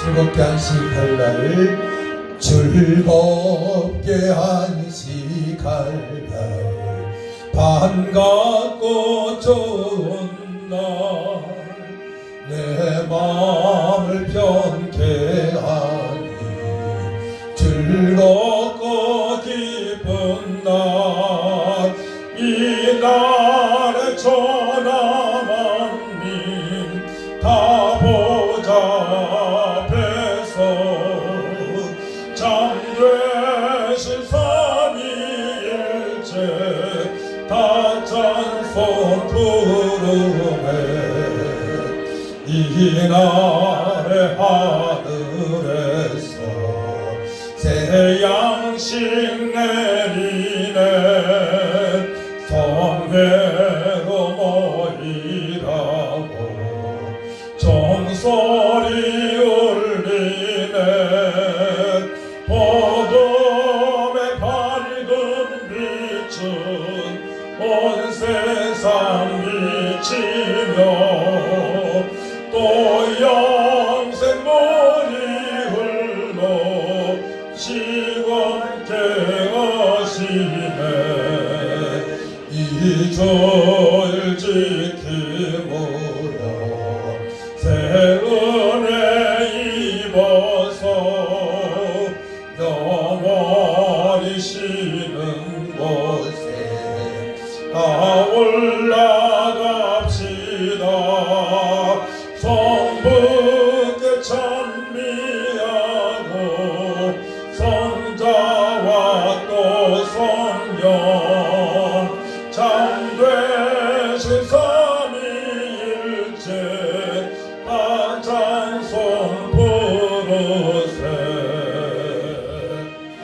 즐겁게 안식할 날, 즐겁게 안식할 날, 반갑고 좋은 날, 내 마음을 편케 하니 즐겁고 기쁜 날, 이 날에 천하 만민 다 보좌앞에서 참되신 삼위일체 다 찬송 부르네. 이 날에 하늘에서 새 양식 내리네. 성회로 모이라고 종소리 울리네. 복음의 밝은 빛은 온 세상 비치며 또 영생 물이 흘러 시원케 하시네. 이 주일 지킴으로 새 은혜 입어서 영원히 쉬는 곳에 다 올라갑시다. 성부께 찬미하고 성자와 또 성령 참되신 삼위일체 다 찬송 부르세.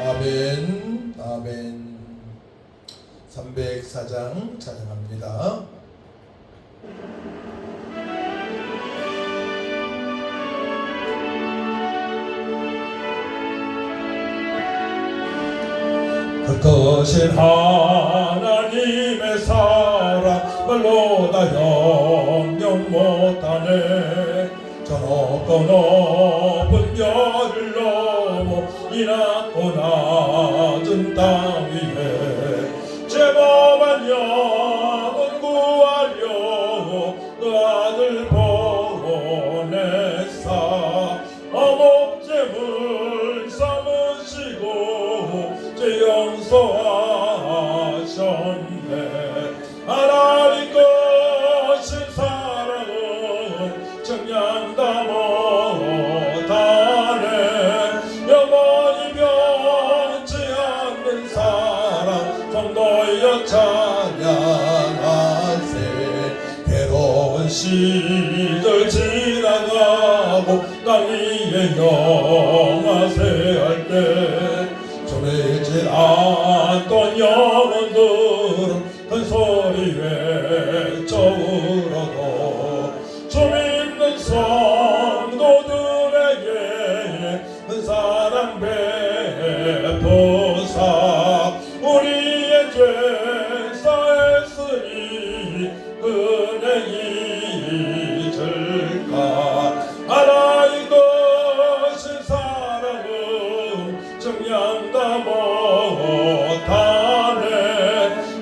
아멘. 아멘. 304장 찬양합니다. 크신 하나님의 사랑 말로 다 영영 못하네. 저 높고 높은 별을 넘어 이 낮고 낮은 땅 위에 죄범한 영혼 구하려고 그 아들 보내사 어목제물 삼으시고 죄 용서하셨네. 하나님 것인 사랑은 정량다 못하네. 영원히 변치 않는 사랑 성도여 찬양하세. 괴로운 시절 지나가고 땅 위에 영화세 할 때 조매질 않던 영혼들은 큰 소리 외쳐 울어도 주 믿는 성도들에게 큰 사랑 베푸사 우리의 죄 사했으니 은혜 잊을까. 하나님 것인 사랑은 정량다 못하네.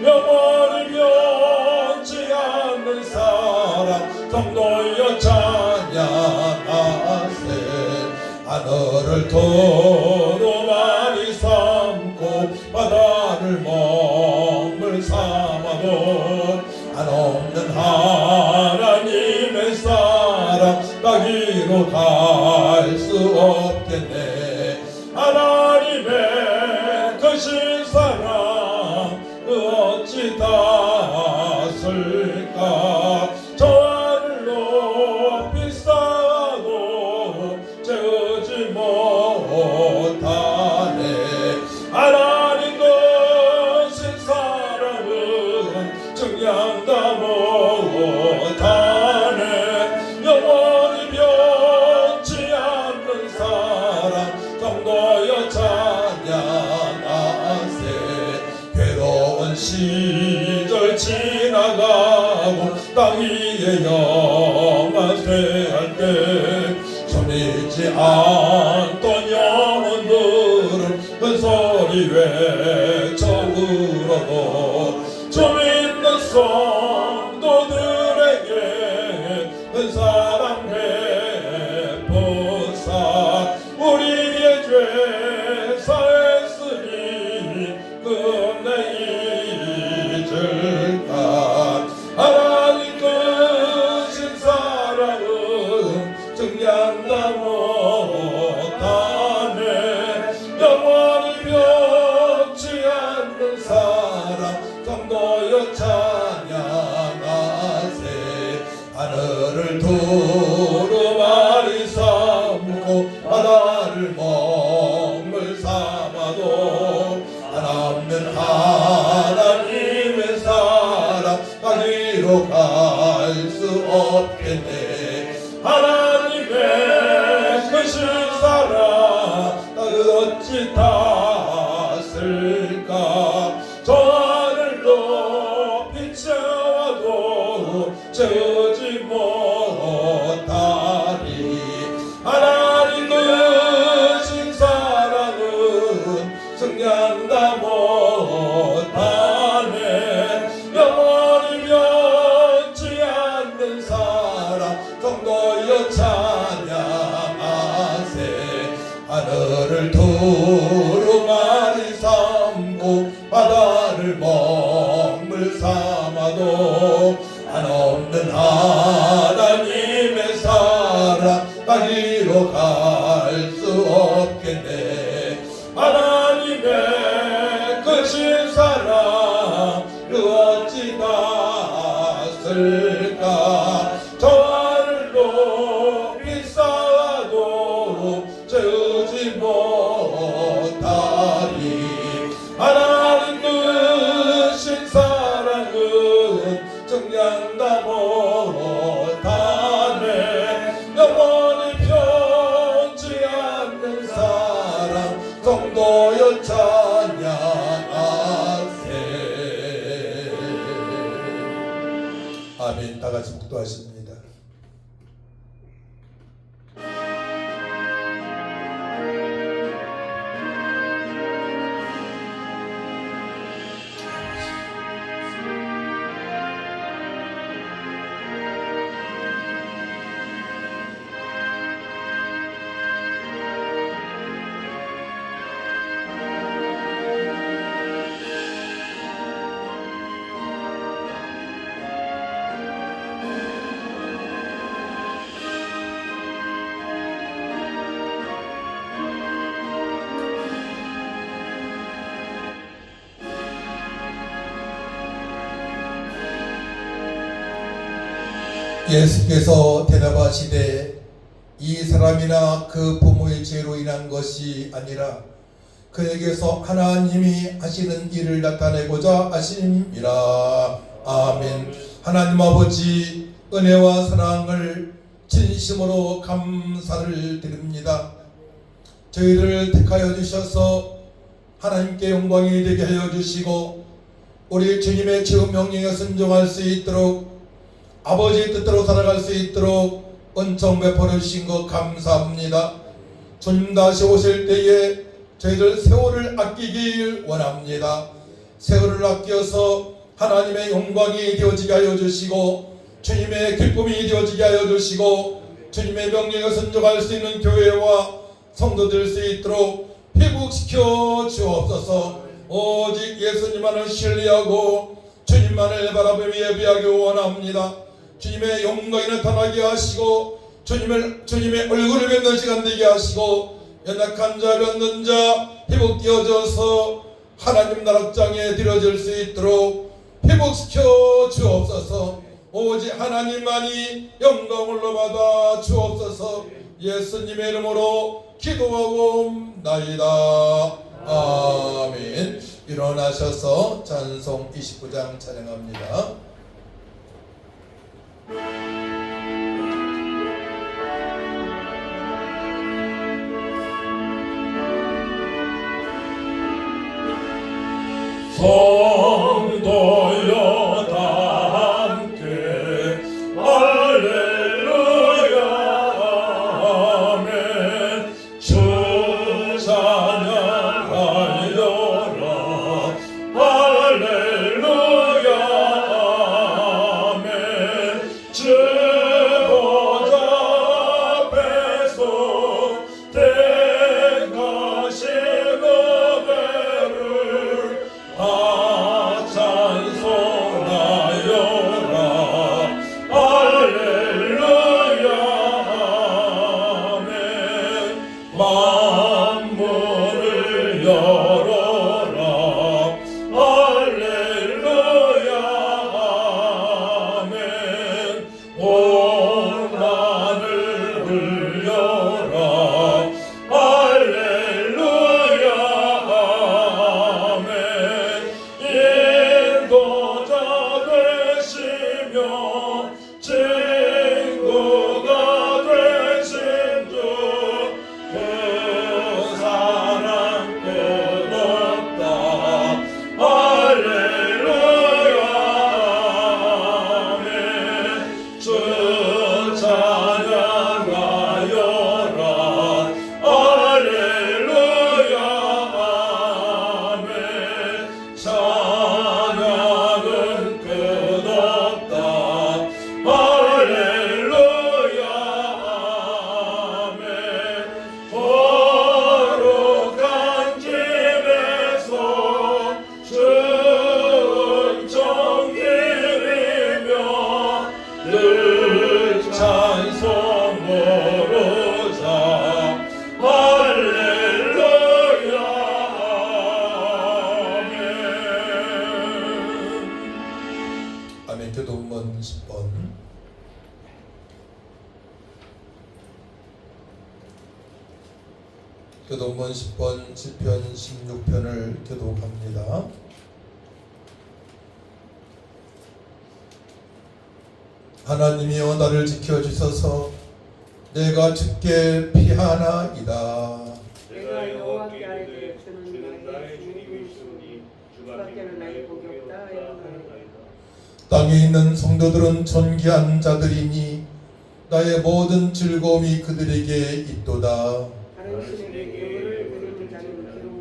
영원히 변치 않는 사랑 성도여 찬양하세. 하늘을 도로 많이 삼고 바다를 먹물 삼아도 한없는 하나님의 사랑 따기로 갈 수 없겠네. 하나님의 크신 사랑 그 어찌 닿았을까. 저 하늘 높이 쌓아도 채우지 못하네. 하나님 것인 사랑은 정량다 못하네. 영원히 변치 않는 사랑 성도여 찬양하세. 괴로운 시절 지나가고 땅 위에 영화 쇠할 때 손에 버리지 않던 영혼들은 큰 소리 외쳐 울어도 주 믿는 성도들에게 큰 사랑 베푸사 우리의 죄 사했으니 끝내 잊을까. 하나님 크신 사랑은 증량다 못하네. 영원히 변치 않는 사랑 성도여 찬양하세. 하늘을 두루마리 삼고 바다를 먹물 삼아도 한없는 하나님의 사랑 가지러 갈 수 없겠네. 하나님의 크신 사랑 어찌 닿았을까. 저 하늘 높이 채워도 채우지 못하리. 하나님 크신 사랑은 승량다 못하네. 영원히 변치 않는 사랑 성도여 찬양하세. 하늘을 두루마리 삼고 바다를 먹물 삼아도 한없는 하나님의 사랑 가지러 갈 수 없겠네. 하나님의 크신 사랑 어찌 닿았을까. 저 하늘 높이 쌓아도 채우지 못하리. 하나님 크신 사랑은 정량다 못하네. 영원히 변치 않는 사랑 성도여 찬양하세. 아멘. 다 같이 기도하십니다. 예수께서 대답하시되 이 사람이나 그 부모의 죄로 인한 것이 아니라 그에게서 하나님이 하시는 일을 나타내고자 하심이라. 아멘. 하나님 아버지, 은혜와 사랑을 진심으로 감사를 드립니다. 저희를 택하여 주셔서 하나님께 영광이 되게 하여 주시고 우리 주님의 지은 명령에 순종할 수 있도록 아버지의 뜻대로 살아갈 수 있도록 은총 베풀어 주신 것 감사합니다. 주님 다시 오실 때에 저희들 세월을 아끼길 원합니다. 세월을 아껴서 하나님의 영광이 되어지게 하여 주시고 주님의 기쁨이 되어지게 하여 주시고 주님의 명령에 순종할 수 있는 교회와 성도 될 수 있도록 회복시켜 주옵소서. 오직 예수님만을 신뢰하고 주님만을 바라보며 예배하기 원합니다. 주님의 영광이 나타나게 하시고 주님의 얼굴을 뵙는 시간 되게 하시고 연약한 자 병든 자 회복되어져서 하나님 나라장에 들여질 수 있도록 회복시켜 주옵소서. 오직 하나님만이 영광을 받아 주옵소서. 예수님의 이름으로 기도하옵나이다. 아멘. 일어나셔서 찬송 29장 찬양합니다. 성도여 다 함께 할렐루야 아멘. 교독문 10번, 시편 16편을 교독합니다. 하나님이여 나를 지켜주소서. 내가 주께 피하나이다. 내가 여호와께 아뢰되 주는 나의 주님이시오니 주밖에는 나의 복이 없다 하였나이다. 땅에 있는 성도들은 존귀한 자들이니 나의 모든 즐거움이 그들에게 있도다. 다른 신에게 기도를 드리는 자는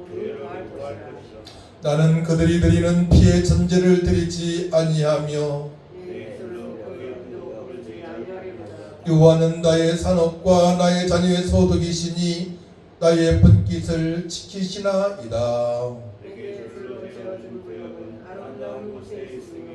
기도를 더할 것이라. 나는 그들이 드리는 피의 전제를 드리지 아니하며 내 입술로 그의 기도 부르지 아니하리로다. 여호와는 나의 산업과 나의 자녀의 소득이시니 나의 분깃을 지키시나이다. 내게 불러 세워준 구역은 아름다운 곳에 있으며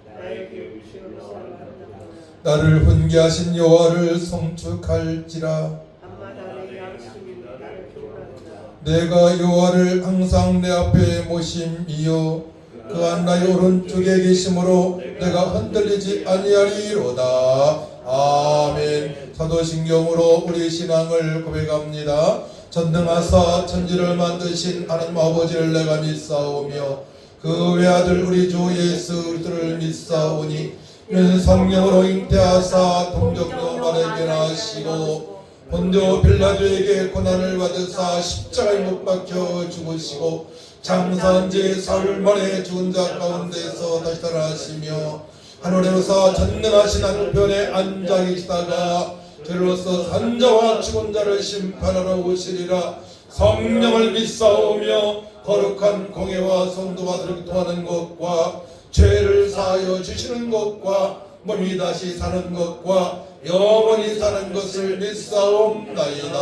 나에게 시험시험을 한다구나. 나를 훈계하신 여호와를 송축할지라. 밤마다 내 양심이 나를 피곤하도다. 내가 여호와를 항상 내 앞에 모심이요 그한 나의 오른쪽에 계심으로 내가 흔들리지 아니하리로다. 아멘. 사도신경으로 우리 신앙을 고백합니다. 전능하사 천지를 만드신 하나님 아버지를 내가 믿사오며 그 외아들 우리 주 예수 그리스도를 믿사오니 이는 성령으로 잉태하사 동정녀 마리아에게 나시고 본디오 빌라도에게 고난을 받으사 십자가에 못 박혀 죽으시고 장사한 지 사흘 만에 죽은 자 가운데서 다시 살아나시며 하늘에 오사 전능하신 하늘편에 앉아 계시다가 저로서 산자와 죽은 자를 심판하러 오시리라. 성령을 믿사오며 거룩한 공예와 성도와 통하는 것과 죄를 사하여 주시는 것과 몸이 다시 사는 것과 영원히 사는 것을 믿사옵나이다.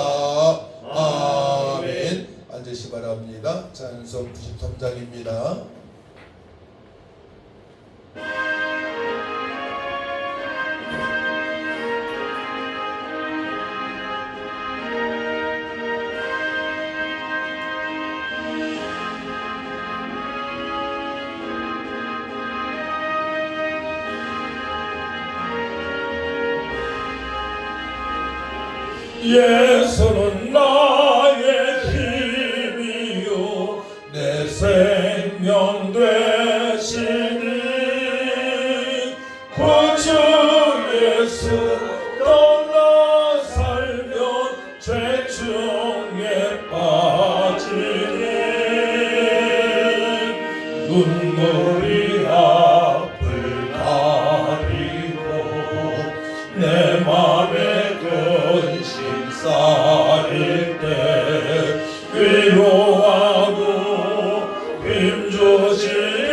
아멘. 앉으시 바랍니다. 찬송 93장입니다. 예수는 나의 힘이요 내 생명 되시니 구주 예수 떠나 살면 죄 중에 빠지니 눈물이 앞을 가리고 내 맘에 근심 쌓일 때 위로하고 힘주시니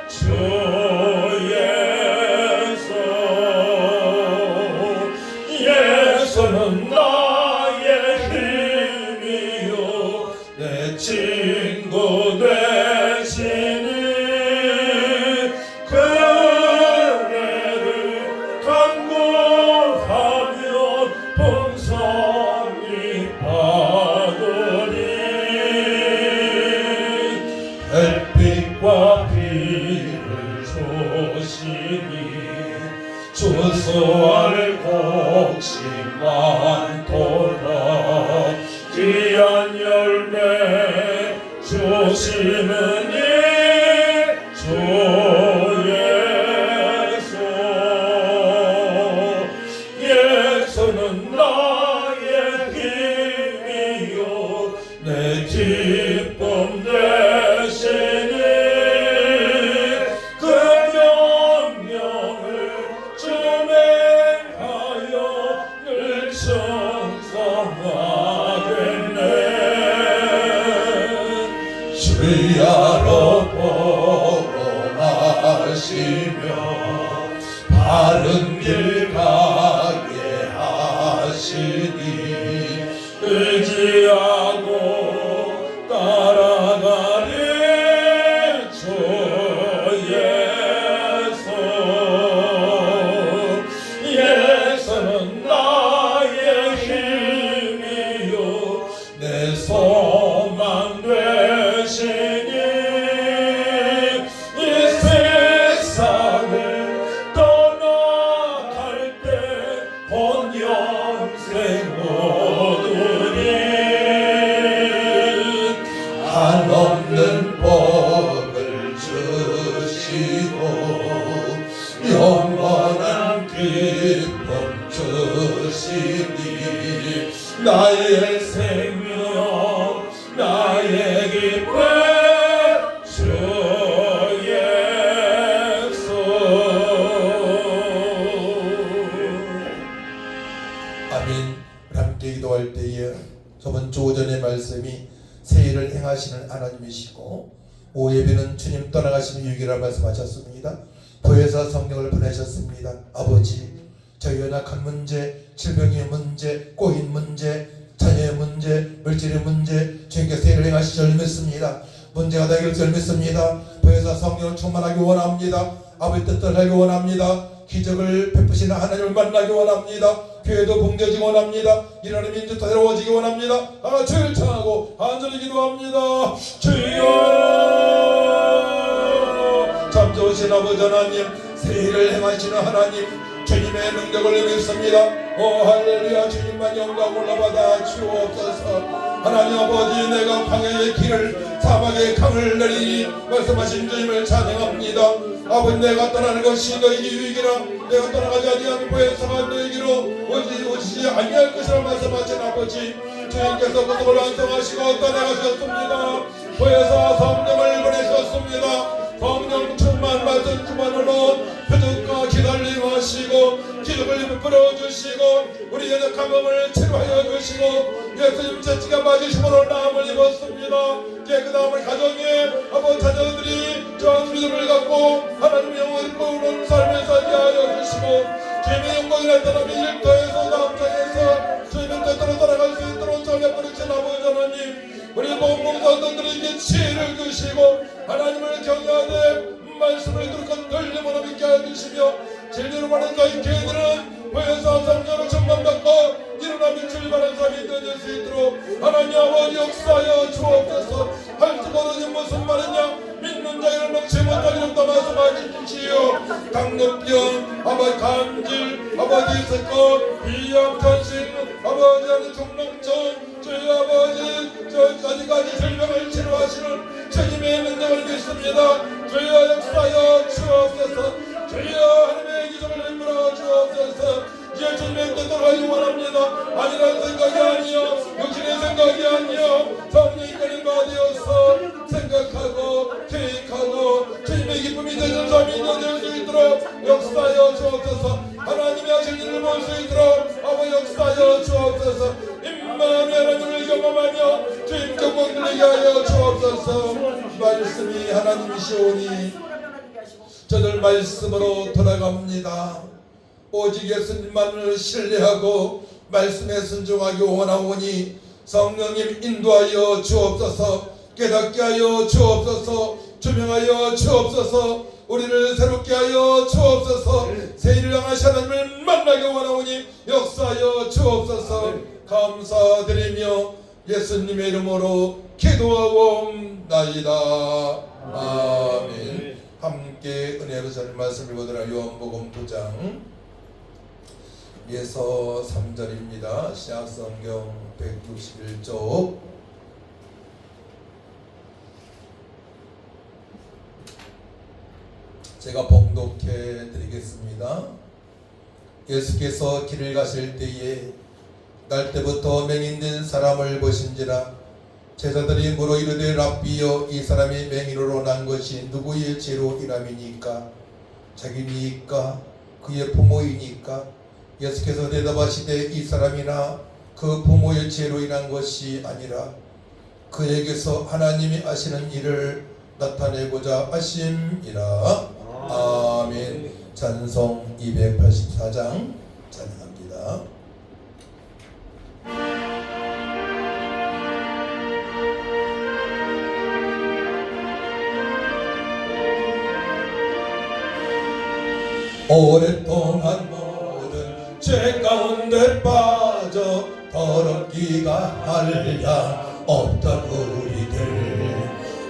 주 예수. 예수는 나의 힘이요 내 친구 되시니 그네를 간구하면 풍성이 받으니 햇빛과 비를 주시니 주수할 곡식 많도다. 귀한 열매 주시는 이 주 예수. 예수는 나의 힘이요 내 기쁨 되시니 그 명령을 준행하여 늘 충성하겠네. 주야로 보호하시며 바른 길 가게 하시니 의지하고 따라가리 주 예수. 예수는 나의 힘이요 내 소망 되시니 이 세상을 떠나갈 때 본 영생 기도할 때에 저번 주 오전의 말씀이 새해를 행하시는 하나님이시고 오후 예배는 주님 떠나가시는 유기라 말씀하셨습니다. 보혜사 성령을 보내셨습니다. 아버지, 저희 연약한 문제, 질병의 문제, 꼬인 문제, 자녀의 문제, 물질의 문제 주님께 새해를 행하실 줄 믿습니다. 문제가 다 해결될 줄 믿습니다. 보혜사 성령을 충만하기 원합니다. 아버지 뜻을 하기 원합니다. 기적을 베푸시는 하나님을 만나기 원합니다. 교회도 붕괴지기 원합니다. 일하는 민주도 새로워지기 원합니다. 주를 청하고 간절히 기도합니다. 주여, 참 좋으신 아버지 하나님, 새해를 행하시는 하나님, 주님의 능력을 믿습니다. 오 할렐루야. 주님만 영광 올라받아 주옵소서. 하나님 아버지, 내가 광야의 길을 사막의 강을 내리니 말씀하신 주님을 찬양합니다. 아버지, 내가 떠나는 것이 너에게 유익이라. 내가 떠나가지 아니하면 보혜사가 너에게로 오시지 아니할 것이라 말씀하신 아버지, 주님께서 고통을 완성하시고 떠나가셨습니다. 보혜사 성령을 보내셨습니다. 성령 충만 말씀 충만으로 표적과 기다림 하시고 기적을 베풀어 주시고 우리 연약한 몸을 치료하여 주시고 예수님 채찍에 맞으심으로 나음을 입었습니다. 깨끗한 우리 가정에 아버지 자녀들이 저 믿음을 갖고 하나님의 영을 보는 삶을 살게 하여 주시고 주님의 영광이 나타나며 일터에서 남장에서 주님의 뜻대로 따라갈 수 있도록 전해버리신 아버지 하나님, 우리 봉봉사들에게 지혜를 주시고 하나님을 경외하되 말씀을 들고 들림으로 믿게 해주시며 진리로 말하는 저희 교회들은 보혜사 성령으로 충만받고 일어나 빛을 발한 삶이 되어질 수 있도록 하나님 아버지 역사하여 주옵소서. 할 수 모르는 무슨 말이냐, 믿는 자에는 넘치 못하기를 또 말씀하시지요. 당뇨병 아버지, 간질 아버지 있을 것, 비염 전신 아버지 하는 중농증 저희 아버지 아직까지 질병을 치료하시는 주님의 능력을 믿습니다. 주여 역사하여 주옵소서. 주여 하나님의 기적을 베풀어 주옵소서. 이제 주님의 뜻대로 하기 원합니다. 아니라는 생각이 아니요, 육신의 생각이 아니요, 성령이 이끌림 받으어서 생각하고 계획하고 주님의 기쁨이 되는 삶이 되어질 수 있도록 역사하여 주옵소서. 하나님의 하신 일을 볼 수 있도록 아버지 역사하여 주옵소서. 임마누엘 하나님을 경험하며 주님 경공 들리게 하여 주옵소서. 말씀이 하나님이시오니 저들 말씀으로 돌아갑니다. 오직 예수님만을 신뢰하고 말씀에 순종하기 원하오니 성령님 인도하여 주옵소서. 깨닫게 하여 주옵소서. 조명하여 주옵소서. 우리를 새롭게 하여 주옵소서. 새해를 향하신 하나님을 만나기 원하오니 역사하여 주옵소서. 감사드리며 예수님의 이름으로 기도하옵나이다. 아멘. 함께 은혜로 전할 말씀을 보더라. 요한복음 9장 예서 3절입니다. 신약성경 161쪽 제가 봉독해 드리겠습니다. 예수께서 길을 가실 때에 날 때부터 맹인된 사람을 보신지라. 제자들이 물어 이르되 랍비여, 이 사람이 맹인으로 난 것이 누구의 죄로 인함이니까? 자기니까? 그의 부모이니까? 예수께서 대답하시되 이 사람이나 그 부모의 죄로 인한 것이 아니라 그에게서 하나님이 하시는 일을 나타내고자 하심이라. 아멘. 찬송 284장 찬양합니다. 오랫동안 모든 죄 가운데 빠져 더럽기가 한량 없던 우리들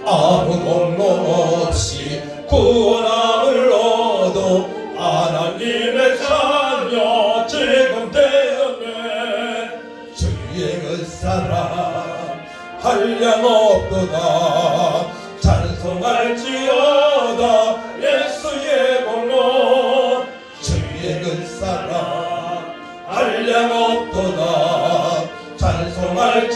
아무 공로 없이 구원함을 얻어 하나님의 자녀 지금 되었네. 주의 그 사랑 한량 없도다. 찬송할지어다 예수의 공로. 주의 그 사랑 한량 없도다.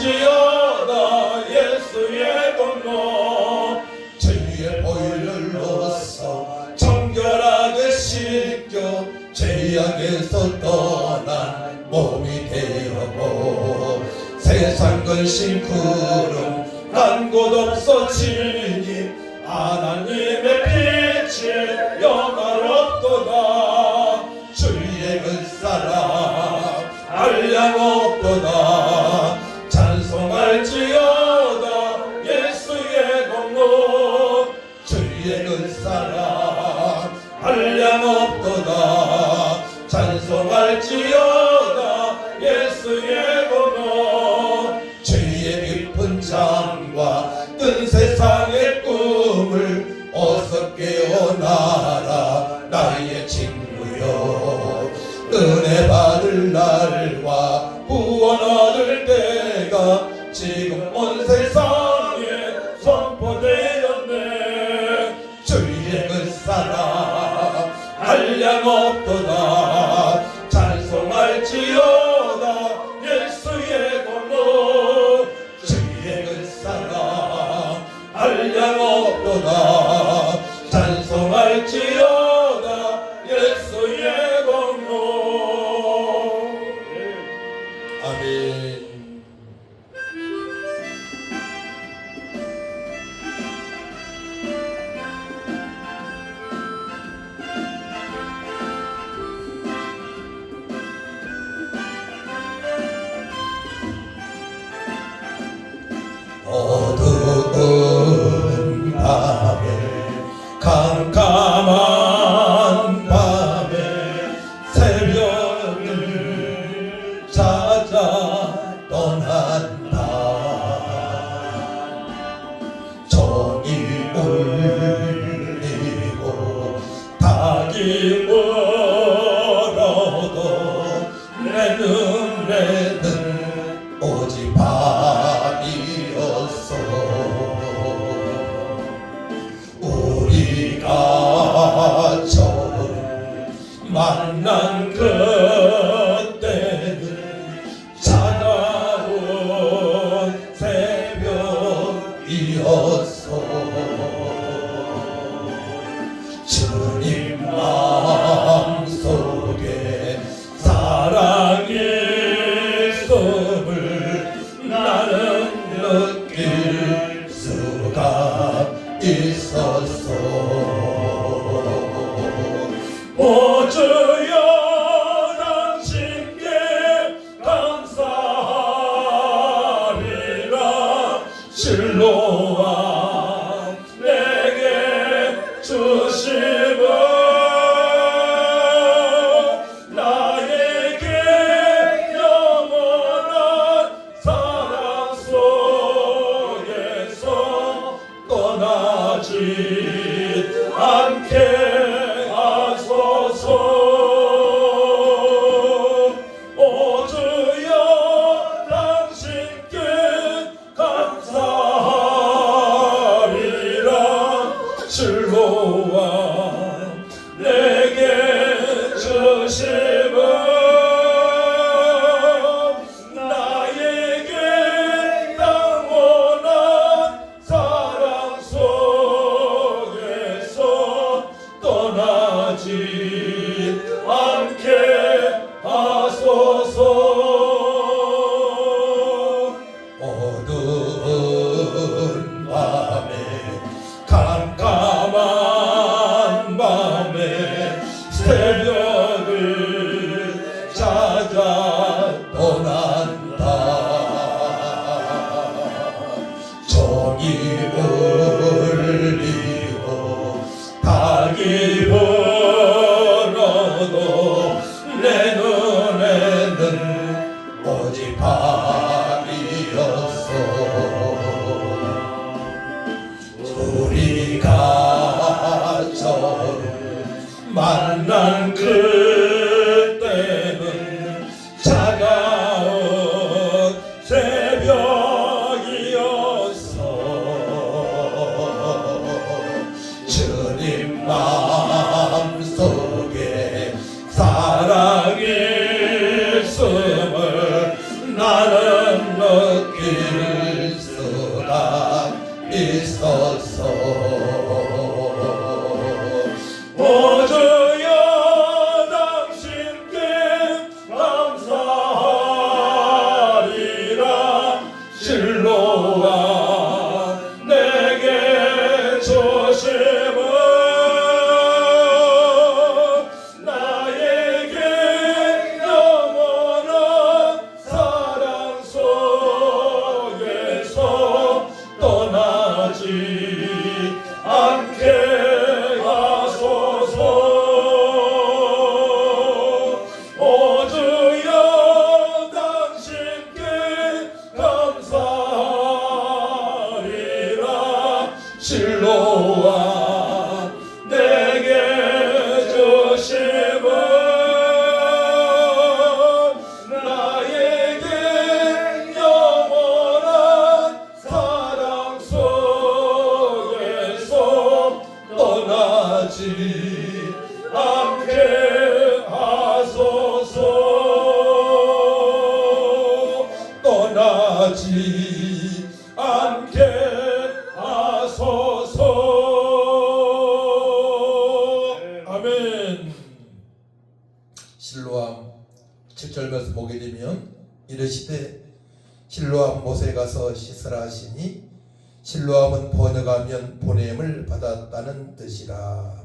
찬송할지어다 예수의 공로. 주의 보혈로서 정결하게 씻겨 죄악에서 떠난 몸이 되었고 세상 근심 구름 난 곳 없어지니 하나님의 빛이 영화롭도다. 주의 은사랑 한량 없도다. 찬송할지어다 예수의 공로. 주의 은사랑 한량 없도다. 찬송할지어다 예수의 공로. 주의 깊은 잠과 뜬 세상의 꿈을 어서 깨어나라 나의 친구여. 은혜 받을 날과 구원 얻을 때가 지금 온 세상에 선포되었네. 주의 은사랑 한량 없도다. 찬송할지어다 예수의 공로. 주의 은사랑 한량 없도다. 찬송할지어다 예수의 공로. 아멘. 어두운 밤에 캄캄한 밤에 새벽을 찾아 떠난다. 종이 울리고 닭이 울어도 내 눈에는 오직 밤이었어. 우리가 처음 만난 그때는 차가운 새벽이었어. 주님 마음속에 사랑이 있음을 나는 느낄 수가 있었어. 오 주여 당신께 감사하리라. 실로와 내게 주심은 나에게 영원한 사랑 속에서 떠나지 않게 하소서. 오 주여 당신께 감사하리라. 실로와 내게 주심은 나에게 영원한 사랑 속에서 떠나지 않게 하소서. 어두운 밤에 캄캄한 밤에 새벽을 찾아 떠난다. 종이 울리고 닭이 울어도 내 눈에는 오직 밤이었어. 우리가 처음 만난 그때는 차가운 새벽이었어. 주님 마음속에 사랑이 있음을 나는 느낄 수가 있었어. 오 주여 당신께 감사하리라. 주여 당신께 감사하리라 실로와 내게 주심은 나에게 영원한 사랑 속에서 떠나지 않게 하소서 떠나지 않게 하소서 아멘. 실로암 7절 말씀 보게 되면 이르시되 실로암 못에 가서 씻으라 하시니 실로암은 번역하면 보냄을 받았다는 뜻이라.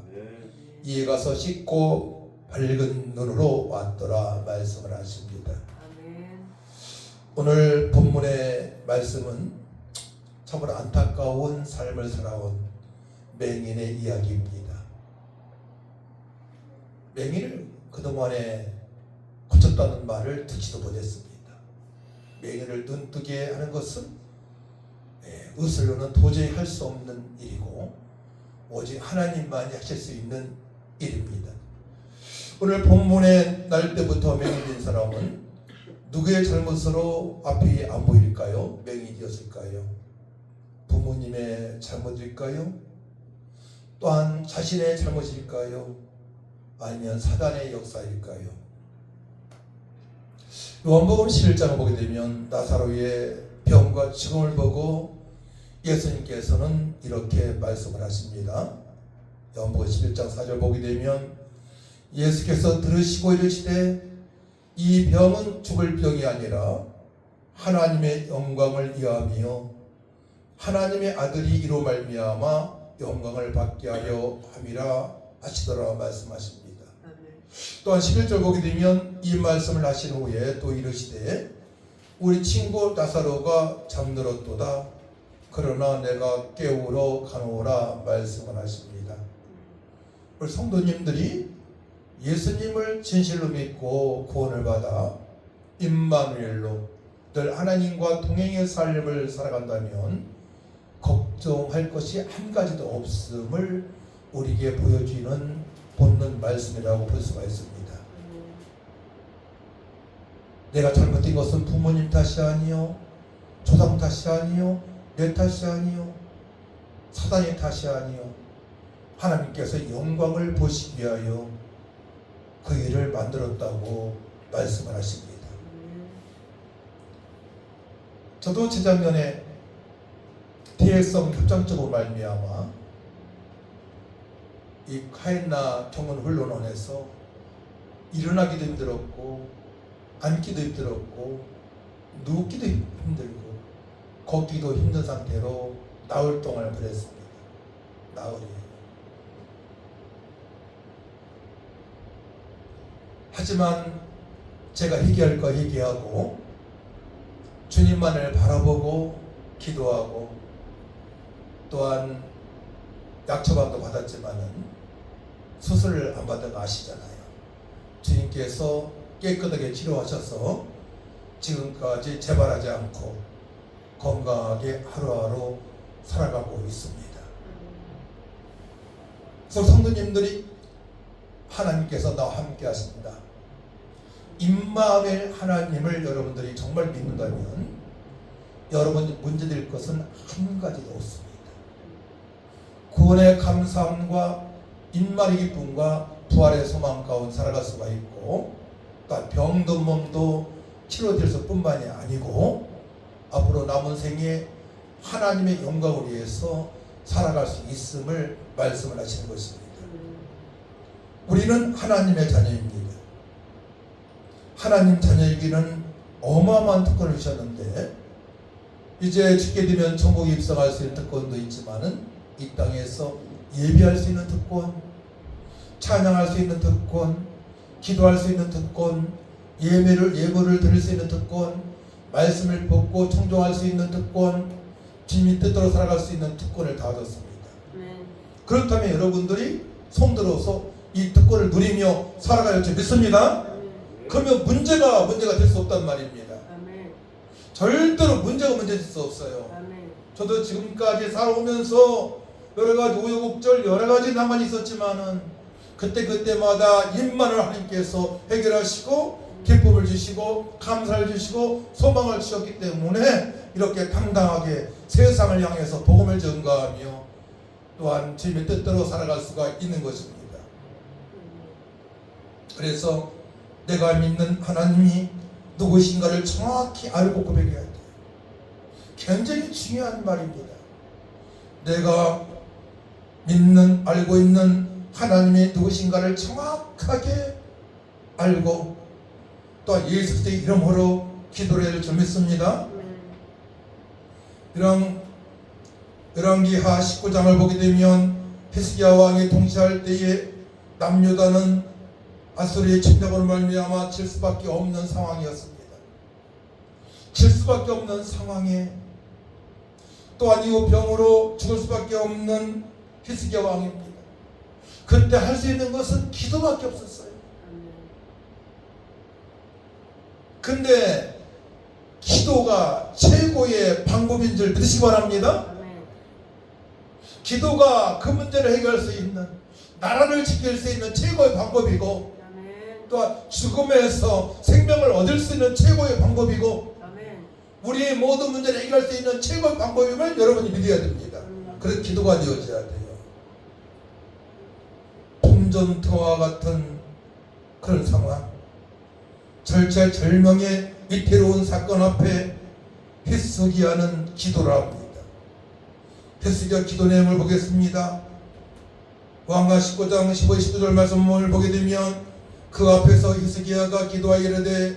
이에 가서 씻고 밝은 눈으로 왔더라 말씀을 하십니다. 아멘. 오늘 본문의 말씀은 참으로 안타까운 삶을 살아온 맹인의 이야기입니다. 맹인을 그동안에 고쳤다는 말을 듣지도 못했습니다. 맹인을 눈뜨게 하는 것은 의술로는 도저히 할 수 없는 일이고 오직 하나님만이 하실 수 있는 일입니다. 오늘 본문의 날 때부터 맹인인 사람은 누구의 잘못으로 앞이 안 보일까요? 맹인이었을까요? 부모님의 잘못일까요? 또한 자신의 잘못일까요? 아니면 사단의 역사일까요? 요한복음 11장을 보게 되면 나사로의 병과 죽음을 보고 예수님께서는 이렇게 말씀을 하십니다. 요한복음 11장 4절 보게 되면 예수께서 들으시고 이르시되 이 병은 죽을 병이 아니라 하나님의 영광을 위하며 하나님의 아들이 이로 말미암아 영광을 받게 하려 함이라 하시더라 말씀하십니다. 또한 11절 보게 되면 이 말씀을 하신 후에 또 이르시되 우리 친구 나사로가 잠들었도다 그러나 내가 깨우러 가노라 말씀을 하십니다. 우리 성도님들이 예수님을 진실로 믿고 구원을 받아 임마누엘로 늘 하나님과 동행의 삶을 살아간다면 걱정할 것이 한 가지도 없음을 우리에게 보여주는 본는 말씀이라고 볼 수가 있습니다. 내가 잘못된 것은 부모님 탓이 아니요 조상 탓이 아니요 내 탓이 아니요 사단의 탓이 아니요 하나님께서 영광을 보시기 위하여 그 일을 만들었다고 말씀을 하십니다. 저도 재작년에 대외성 협장적으로 말미암아 이 카엔나 경은 훈련원에서 일어나기도 힘들었고 앉기도 힘들었고 눕기도 힘들고 걷기도 힘든 상태로 나흘 동안을 보냈습니다. 나흘이에요. 하지만 제가 회개할 거 회개하고 주님만을 바라보고 기도하고 또한 약처방도 받았지만은 수술을 안 받은 거 아시잖아요. 주님께서 깨끗하게 치료하셔서 지금까지 재발하지 않고 건강하게 하루하루 살아가고 있습니다. 그래서 성도님들이 하나님께서 나와 함께 하십니다. 임마누엘 하나님을 여러분들이 정말 믿는다면 여러분이 문제될 것은 한 가지도 없습니다. 구원의 감사함과 임마누엘 기쁨과 부활의 소망 가운데 살아갈 수가 있고 또 병든 몸도 치료될 뿐만이 아니고 앞으로 남은 생에 하나님의 영광을 위해서 살아갈 수 있음을 말씀을 하시는 것입니다. 우리는 하나님의 자녀입니다. 하나님 자녀이기는 어마어마한 특권을 주셨는데 이제 죽게 되면 천국에 입성할 수 있는 특권도 있지만은 이 땅에서 예배할 수 있는 특권, 찬양할 수 있는 특권, 기도할 수 있는 특권, 예물을 드릴 수 있는 특권, 말씀을 듣고 청종할 수 있는 특권, 주님의 뜻대로 살아갈 수 있는 특권을 다 줬습니다. 그렇다면 여러분들이 성도로서 이 특권을 누리며 살아갈 줄 믿습니다. 그러면 문제가 될 수 없단 말입니다. 아멘. 절대로 문제가 문제될 수 없어요. 아멘. 저도 지금까지 살아오면서 여러 가지 우여곡절 여러 가지 난관이 있었지만은 그때마다 임만을 하나님께서 해결하시고 기쁨을 주시고 감사를 주시고 소망을 주셨기 때문에 이렇게 당당하게 세상을 향해서 복음을 전가하며 또한 주님의 뜻대로 살아갈 수가 있는 것입니다. 그래서 내가 믿는 하나님이 누구신가를 정확히 알고 고백해야 돼요. 굉장히 중요한 말입니다. 내가 알고 있는 하나님이 누구신가를 정확하게 알고 또 예수의 이름으로 기도를 해야 줄 믿습니다. 열왕기하 19장을 보게 되면 히스기야 왕이 통치할 때에 남유다는 아수리의 침략으로 말미암아 질 수밖에 없는 상황이었습니다. 질 수밖에 없는 상황에 또한 이후 병으로 죽을 수밖에 없는 히스기야 왕입니다. 그때 할 수 있는 것은 기도밖에 없었어요. 근데 기도가 최고의 방법인 줄 믿으시기 바랍니다. 기도가 그 문제를 해결할 수 있는, 나라를 지킬 수 있는 최고의 방법이고 또한 죽음에서 생명을 얻을 수 있는 최고의 방법이고 우리의 모든 문제를 해결할 수 있는 최고의 방법임을 여러분이 믿어야 됩니다. 그래서 기도가 되어져야 돼요. 풍전토와 같은 그런 상황, 절체절명의 위태로운 사건 앞에 히스기야는 기도를 합니다. 히스기야 기도 내용을 보겠습니다. 왕가 19장 15, 19절 말씀을 보게 되면 그 앞에서 히스기야가 기도하여 이르되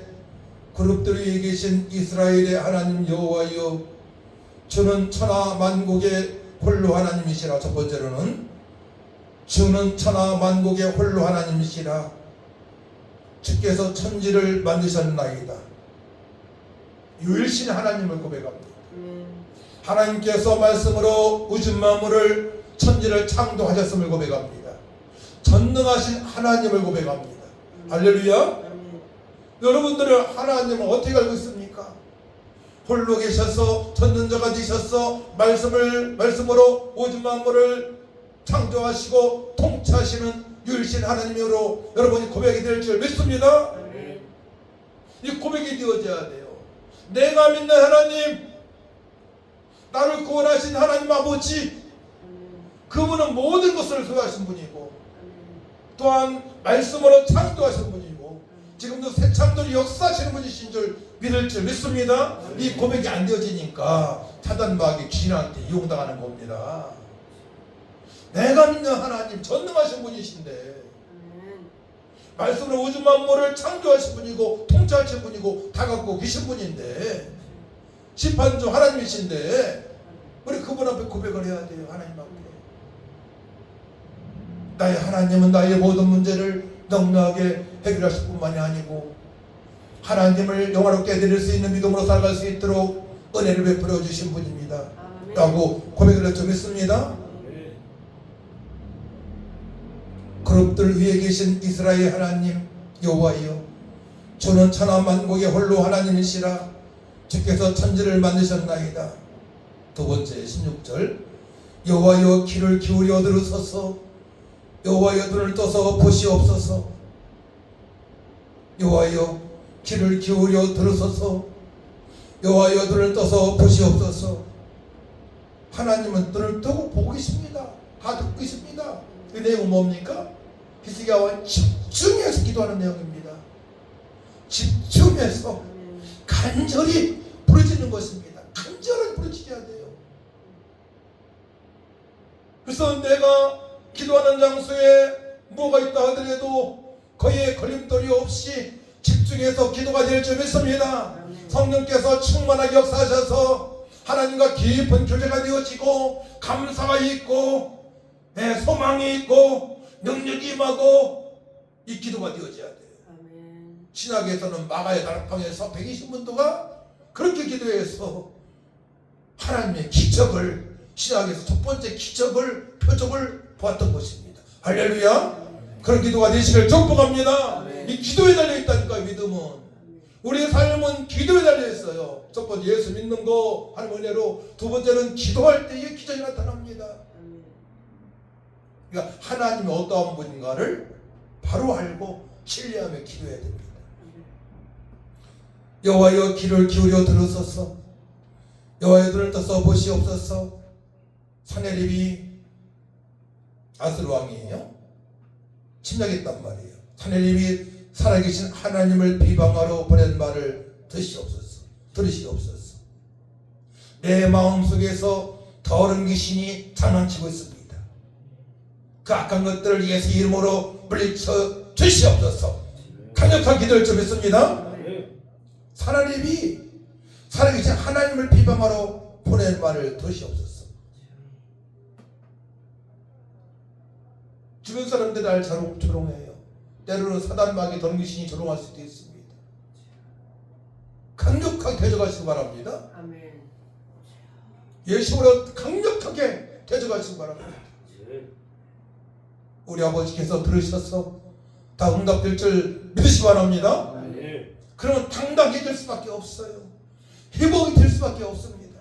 그룹들 위에 계신 이스라엘의 하나님 여호와여, 주는 천하 만국의 홀로 하나님이시라. 첫 번째로는 주는 천하 만국의 홀로 하나님이시라. 주께서 천지를 만드셨나이다. 유일신 하나님을 고백합니다. 하나님께서 말씀으로 우주 만물을 천지를 창조하셨음을 고백합니다. 전능하신 하나님을 고백합니다. 할렐루야. 여러분들은 하나님을 어떻게 알고 있습니까? 홀로 계셔서 전능자가 되셔서 말씀으로 우주 만물을 창조하시고 통치하시는 유일신 하나님으로 여러분이 고백이 될 줄 믿습니다. 이 고백이 되어져야 돼요. 내가 믿는 하나님, 나를 구원하신 하나님 아버지, 그분은 모든 것을 소유하신 분이고 또한 말씀으로 창조하신 분이고 지금도 새 창조를 역사하시는 분이신 줄 믿을 줄 믿습니다. 이 고백이 안 되어지니까 사단마귀 귀신한테 이용당하는 겁니다. 내가 믿는 하나님 전능하신 분이신데 말씀으로 우주 만물을 창조하신 분이고 통치하신 분이고 다 갖고 계신 분인데 심판주 하나님이신데 우리 그분 앞에 고백을 해야 돼요. 하나님 앞에 나의 하나님은 나의 모든 문제를 넉넉하게 해결하실 뿐만이 아니고 하나님을 영화롭게 해드릴 수 있는 믿음으로 살아갈 수 있도록 은혜를 베풀어 주신 분입니다 라고 고백을 좀 했습니다. 그룹들 위에 계신 이스라엘 하나님 여호와여, 주는 천하 만국의 홀로 하나님이시라. 주께서 천지를 만드셨나이다. 두 번째 16절 여호와여, 귀를 기울여 들으소서. 여호와여, 눈을 떠서 보시옵소서. 여호와여, 귀를 기울여 들으소서. 여호와여, 눈을 떠서 보시옵소서. 하나님은 눈을 뜨고 보고 계십니다. 다 듣고 있습니다. 그 내용은 뭡니까? 히스기야와 집중해서 기도하는 내용입니다. 집중해서 간절히 부르짖는 것입니다. 간절히 부르짖어야 돼요. 그래서 내가 기도하는 장소에 뭐가 있다 하더라도 거기에 걸림돌이 없이 집중해서 기도가 될 줄 믿습니다. 성령께서 충만하게 역사하셔서 하나님과 깊은 교제가 되어지고 감사가 있고 소망이 있고 능력이 임하고 이 기도가 되어져야 돼요. 신학에서는 마가의 다락방에서 120문도가 그렇게 기도해서 하나님의 기적을, 신학에서 첫 번째 기적을, 표적을 보았던 것입니다. 할렐루야. 그런 기도가 되시길 축복합니다. 이 기도에 달려 있다니까. 믿음은 우리의 삶은 기도에 달려 있어요. 첫 번째 예수 믿는 거 하는 은혜로, 두 번째는 기도할 때에 기적이 나타납니다. 그러니까 하나님이 어떠한 분인가를 바로 알고 신뢰하며 기도해야 됩니다. 여호와여 귀를 기울여 들으소서. 여호와의 눈을 떠서 보시옵소서. 사내립이 아스르 왕이에요. 침략했단 말이에요. 사내립이 살아계신 하나님을 비방하러 보낸 말을 들으시옵소서. 내 마음속에서 더러운 귀신이 장난치고 있습니다. 그 악한 것들을 예수 이름으로 물리쳐 주시옵소서. 강력한 기도를 좀 했습니다. 사내립이 살아계신 하나님을 비방하러 보낸 말을 들으시옵소서. 주변 사람들이 날 조롱해요. 때로는 사단마귀 덤귀신이 조롱할 수도 있습니다. 강력하게 대적하시기 바랍니다. 아멘. 예수로 강력하게 대적하시기 바랍니다. 우리 아버지께서 들으셔서 다 응답될 줄 믿으시기 바랍니다. 그러면 당당해질 수밖에 없어요. 회복이 될 수밖에 없습니다.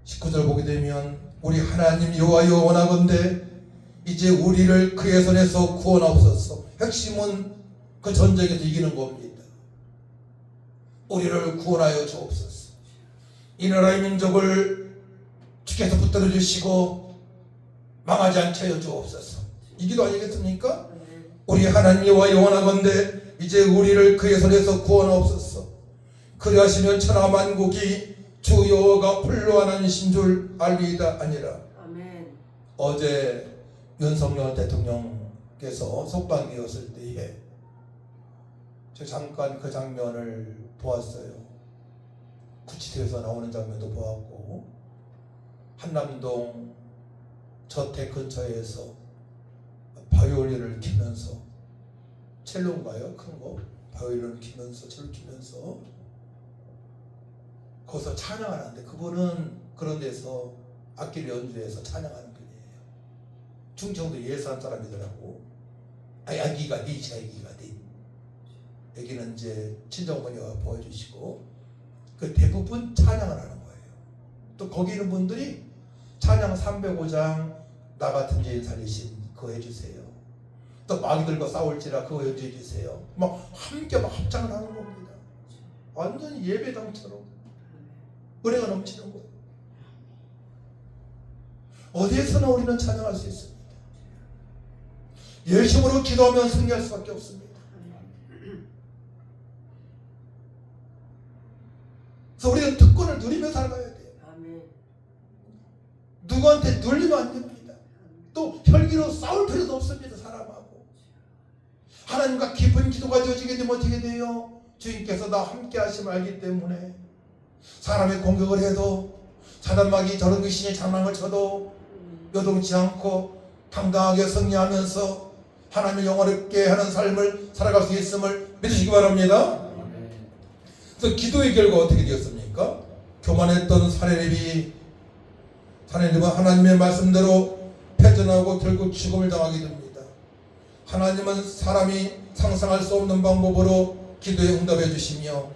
19절 보게 되면 우리 하나님 여호와여 원하건대 이제 우리를 그의 손에서 구원하옵소서. 핵심은 그 전쟁에서 이기는 겁니다. 우리를 구원하여 주옵소서. 이 나라의 민족을 주께서 붙들어 주시고 망하지 않게 하여 주옵소서. 이 기도 아니겠습니까? 우리 하나님 여호와여 원하건대 이제 우리를 그의 손에서 구원하옵소서. 그리하시면 천하만국이 주 여호와가 홀로 하나님이신 줄 알리이다 아니라. 아멘. 어제 윤석열 대통령께서 석방되었을 때에 제가 잠깐 그 장면을 보았어요. 구치소에서 나오는 장면도 보았고, 한남동 저택 근처에서 바이올린을 키면서, 첼로인가요? 큰 거 바이올린을 키면서 첼로 키면서 거기서 찬양하는데, 그분은 그런 데서 악기를 연주해서 찬양하는 분이에요. 충청도 예산 사람이더라고. 아기가 니지 아기가 니. 여기는 이제 친정어머니가 보여주시고, 그 대부분 찬양을 하는 거예요. 또 거기 있는 분들이 찬양 305장 나 같은 죄인 살리신 그거 해주세요. 또 마귀들과 싸울지라 그거 연주해주세요. 막 함께 막 합장을 하는 겁니다. 완전히 예배당처럼 은혜가 넘치는 거예요. 어디에서나 우리는 찬양할 수 있습니다. 열심으로 기도하면 승리할 수밖에 없습니다. 그래서 우리는 특권을 누리며 살아가야 돼요. 누구한테 눌리면 안 됩니다. 또 혈기로 싸울 필요도 없습니다. 사람하고 하나님과 깊은 기도가 되어지게 되면 어떻게 돼요? 주님께서 나 함께 하심을 알기 때문에 사람의 공격을 해도, 사단마귀 저런 귀신이 장난을 쳐도 요동치 않고 당당하게 승리하면서 하나님의 영화롭게 하는 삶을 살아갈 수 있음을 믿으시기 바랍니다. 그래서 기도의 결과 어떻게 되었습니까? 교만했던 사내립은 하나님의 말씀대로 패전하고 결국 죽음을 당하게 됩니다. 하나님은 사람이 상상할 수 없는 방법으로 기도에 응답해 주시며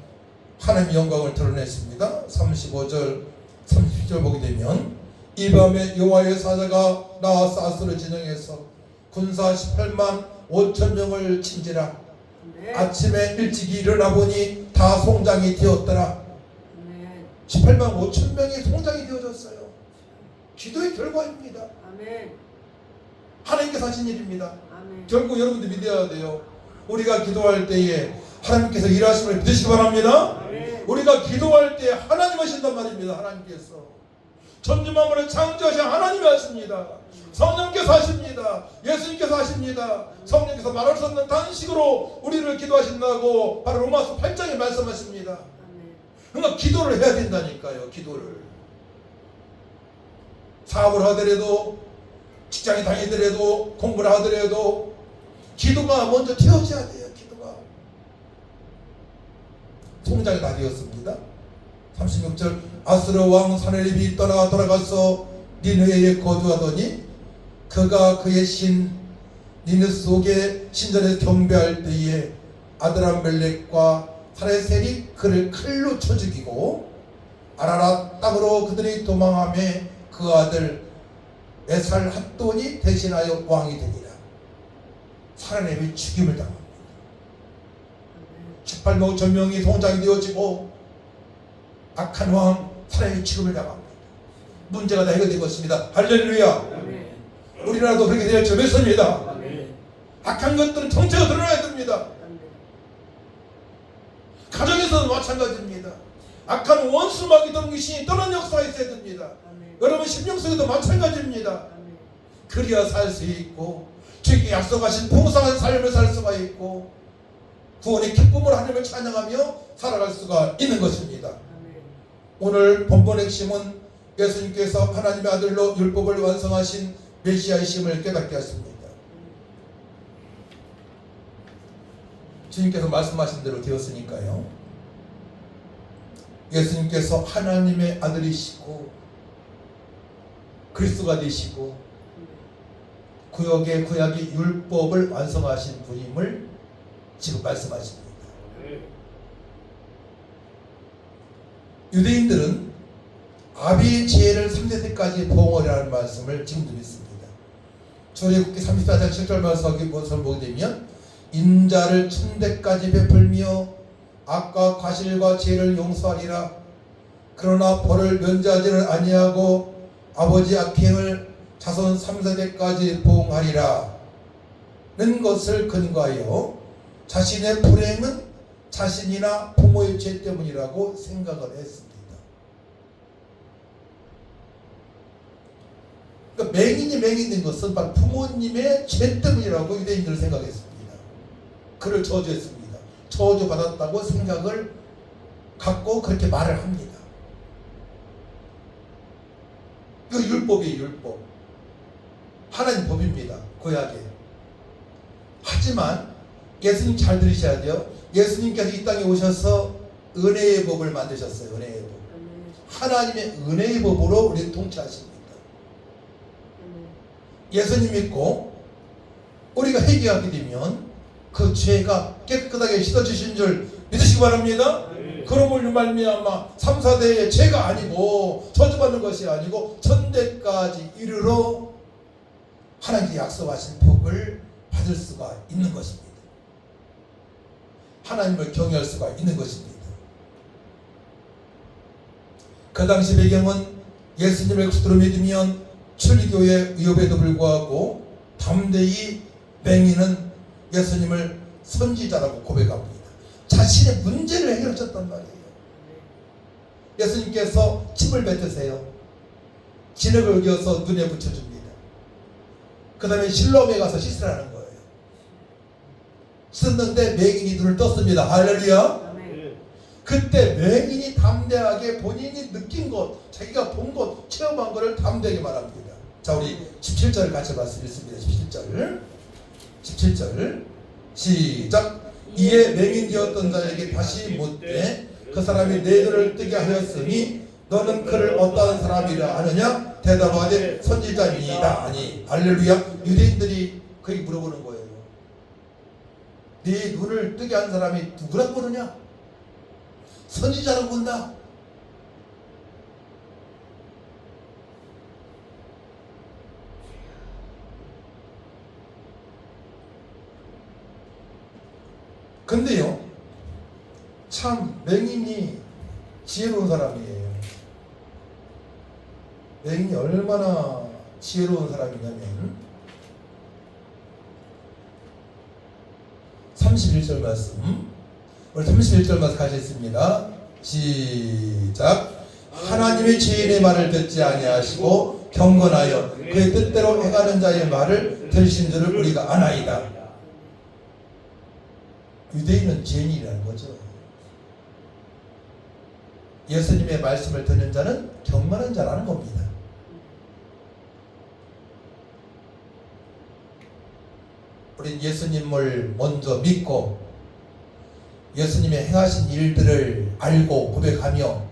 하나님의 영광을 드러냈습니다. 35절 30절 보게 되면 이 밤에 여호와의 사자가 나와서 아스르 진영에서 군사 18만 5천 명을 친지라. 아침에 일찍 일어나 보니 다 송장이 되었더라. 18만 5천 명이 송장이 되어졌어요. 기도의 결과입니다. 하나님께서 하신 일입니다. 결국 여러분들 믿어야 돼요. 우리가 기도할 때에 하나님께서 일하심을 믿으시기 바랍니다. 우리가 기도할 때 하나님 하신단 말입니다. 하나님께서 천지만물을 창조하신 하나님이 하십니다. 성령께서 하십니다. 예수님께서 하십니다. 성령께서 말할 수 없는 단식으로 우리를 기도하신다고 바로 로마서 8장에 말씀하십니다. 그러니까 기도를 해야 된다니까요. 기도를. 사업을 하더라도, 직장에 다니더라도, 공부를 하더라도 기도가 먼저 되어져야 돼요. 기도가. 송장이 다 되었습니다. 36절 아스르 왕 사내립이 떠나 돌아가서 니느웨에 거주하더니 그가 그의 신 니느 속에 신전에서 경배할 때에 아드람멜렉과 사레셀이 그를 칼로 쳐 죽이고 아라랏 땅으로 그들이 도망하며 그 아들 에살 핫돈이 대신하여 왕이 되니라. 사람이 죽임을 당합니다. 18만 5천 명이 동장이 되어지고 악한 왕 사람이 죽임을 당합니다. 문제가 다 해결된 것입니다. 할렐루야. 우리나라도 그렇게 될 줄 믿습니다. 악한 것들은 정체가 드러나야 됩니다. 가정에서도 마찬가지입니다. 악한 원수마귀 등귀신이 떠난 역사가 있어야 됩니다. 여러분 심령 속에도 마찬가지입니다. 그리야 살 수 있고 주께 약속하신 풍성한 삶을 살 수가 있고 구원의 기쁨을 하나님을 찬양하며 살아갈 수가 있는 것입니다. 오늘 본문 핵심은 예수님께서 하나님의 아들로 율법을 완성하신 메시아이심을 깨닫게 하십니다. 주님께서 말씀하신 대로 되었으니까요. 예수님께서 하나님의 아들이시고 그리스도가 되시고 구약의 율법을 완성하신 분임을 지금 말씀하십니다. 유대인들은 아비의 지혜를 3세대까지 보응하라는 말씀을 지금도 믿습니다. 출애굽기 34장 7절 말씀을 보게 되면 인자를 천대까지 베풀며 악과 과실과 죄를 용서하리라. 그러나 벌을 면제하지는 아니하고 아버지 악행을 자손 3세대까지 보응하리라 는 것을 근거하여 자신의 불행은 자신이나 부모의 죄 때문이라고 생각을 했습니다. 그러니까 맹인이 맹인된 것은 바로 부모님의 죄 때문이라고 유대인들은 생각했습니다. 그를 저주했습니다. 저주받았다고 생각을 갖고 그렇게 말을 합니다. 이거 율법이에요. 율법. 하나님 법입니다. 구약에. 하지만 예수님 잘 들으셔야 돼요. 예수님께서 이 땅에 오셔서 은혜의 법을 만드셨어요. 은혜의 법. 하나님의 은혜의 법으로 우리를 통치하십니다. 예수님 믿고 우리가 회개하게 되면 그 죄가 깨끗하게 씻어주신 줄 믿으시기 바랍니다. 그러므로 말미암아 3, 4대의 죄가 아니고 저주받는 것이 아니고 천대까지 이르러 하나님께 약속하신 복을 받을 수가 있는 것입니다. 하나님을 경외할 수가 있는 것입니다. 그 당시 배경은 예수님을 그리스도로 믿으면 출교의 위협에도 불구하고 담대히 맹인은 예수님을 선지자라고 고백합니다. 자신의 문제를 해결하셨단 말이에요. 예수님께서 침을 뱉으세요. 진흙을 이어서 눈에 붙여줍니다. 그 다음에 실로암에 가서 씻으라는 거예요. 씻었는데 맹인이 눈을 떴습니다. 할렐루야. 그때 맹인이 담대하게 본인이 느낀 것, 자기가 본 것, 체험한 것을 담대하게 말합니다. 자, 우리 17절을 같이 말씀드리겠습니다. 17절 시작. 이에 맹인 되었던 자에게 다시 묻되 그 사람이 내 눈을 뜨게 하였으니 너는 그를 어떠한 사람이라 하느냐? 대답하되 선지자입니다. 아니, 할렐루야. 유대인들이 그에게 물어보는 거예요. 네 눈을 뜨게 한 사람이 누구라고 그러냐? 선지자라고 본다. 근데요, 참 맹인이 지혜로운 사람이에요. 맹인이 얼마나 지혜로운 사람이냐면 31절 말씀, 우리 31절 말씀 같이 읽습니다. 시작. 하나님의 죄인의 말을 듣지 아니하시고 경건하여 그의 뜻대로 행하는 자의 말을 들으신 줄을 우리가 아나이다. 유대인은 죄인이라는 거죠. 예수님의 말씀을 듣는 자는 경건한 자라는 겁니다. 우린 예수님을 먼저 믿고 예수님의 행하신 일들을 알고 고백하며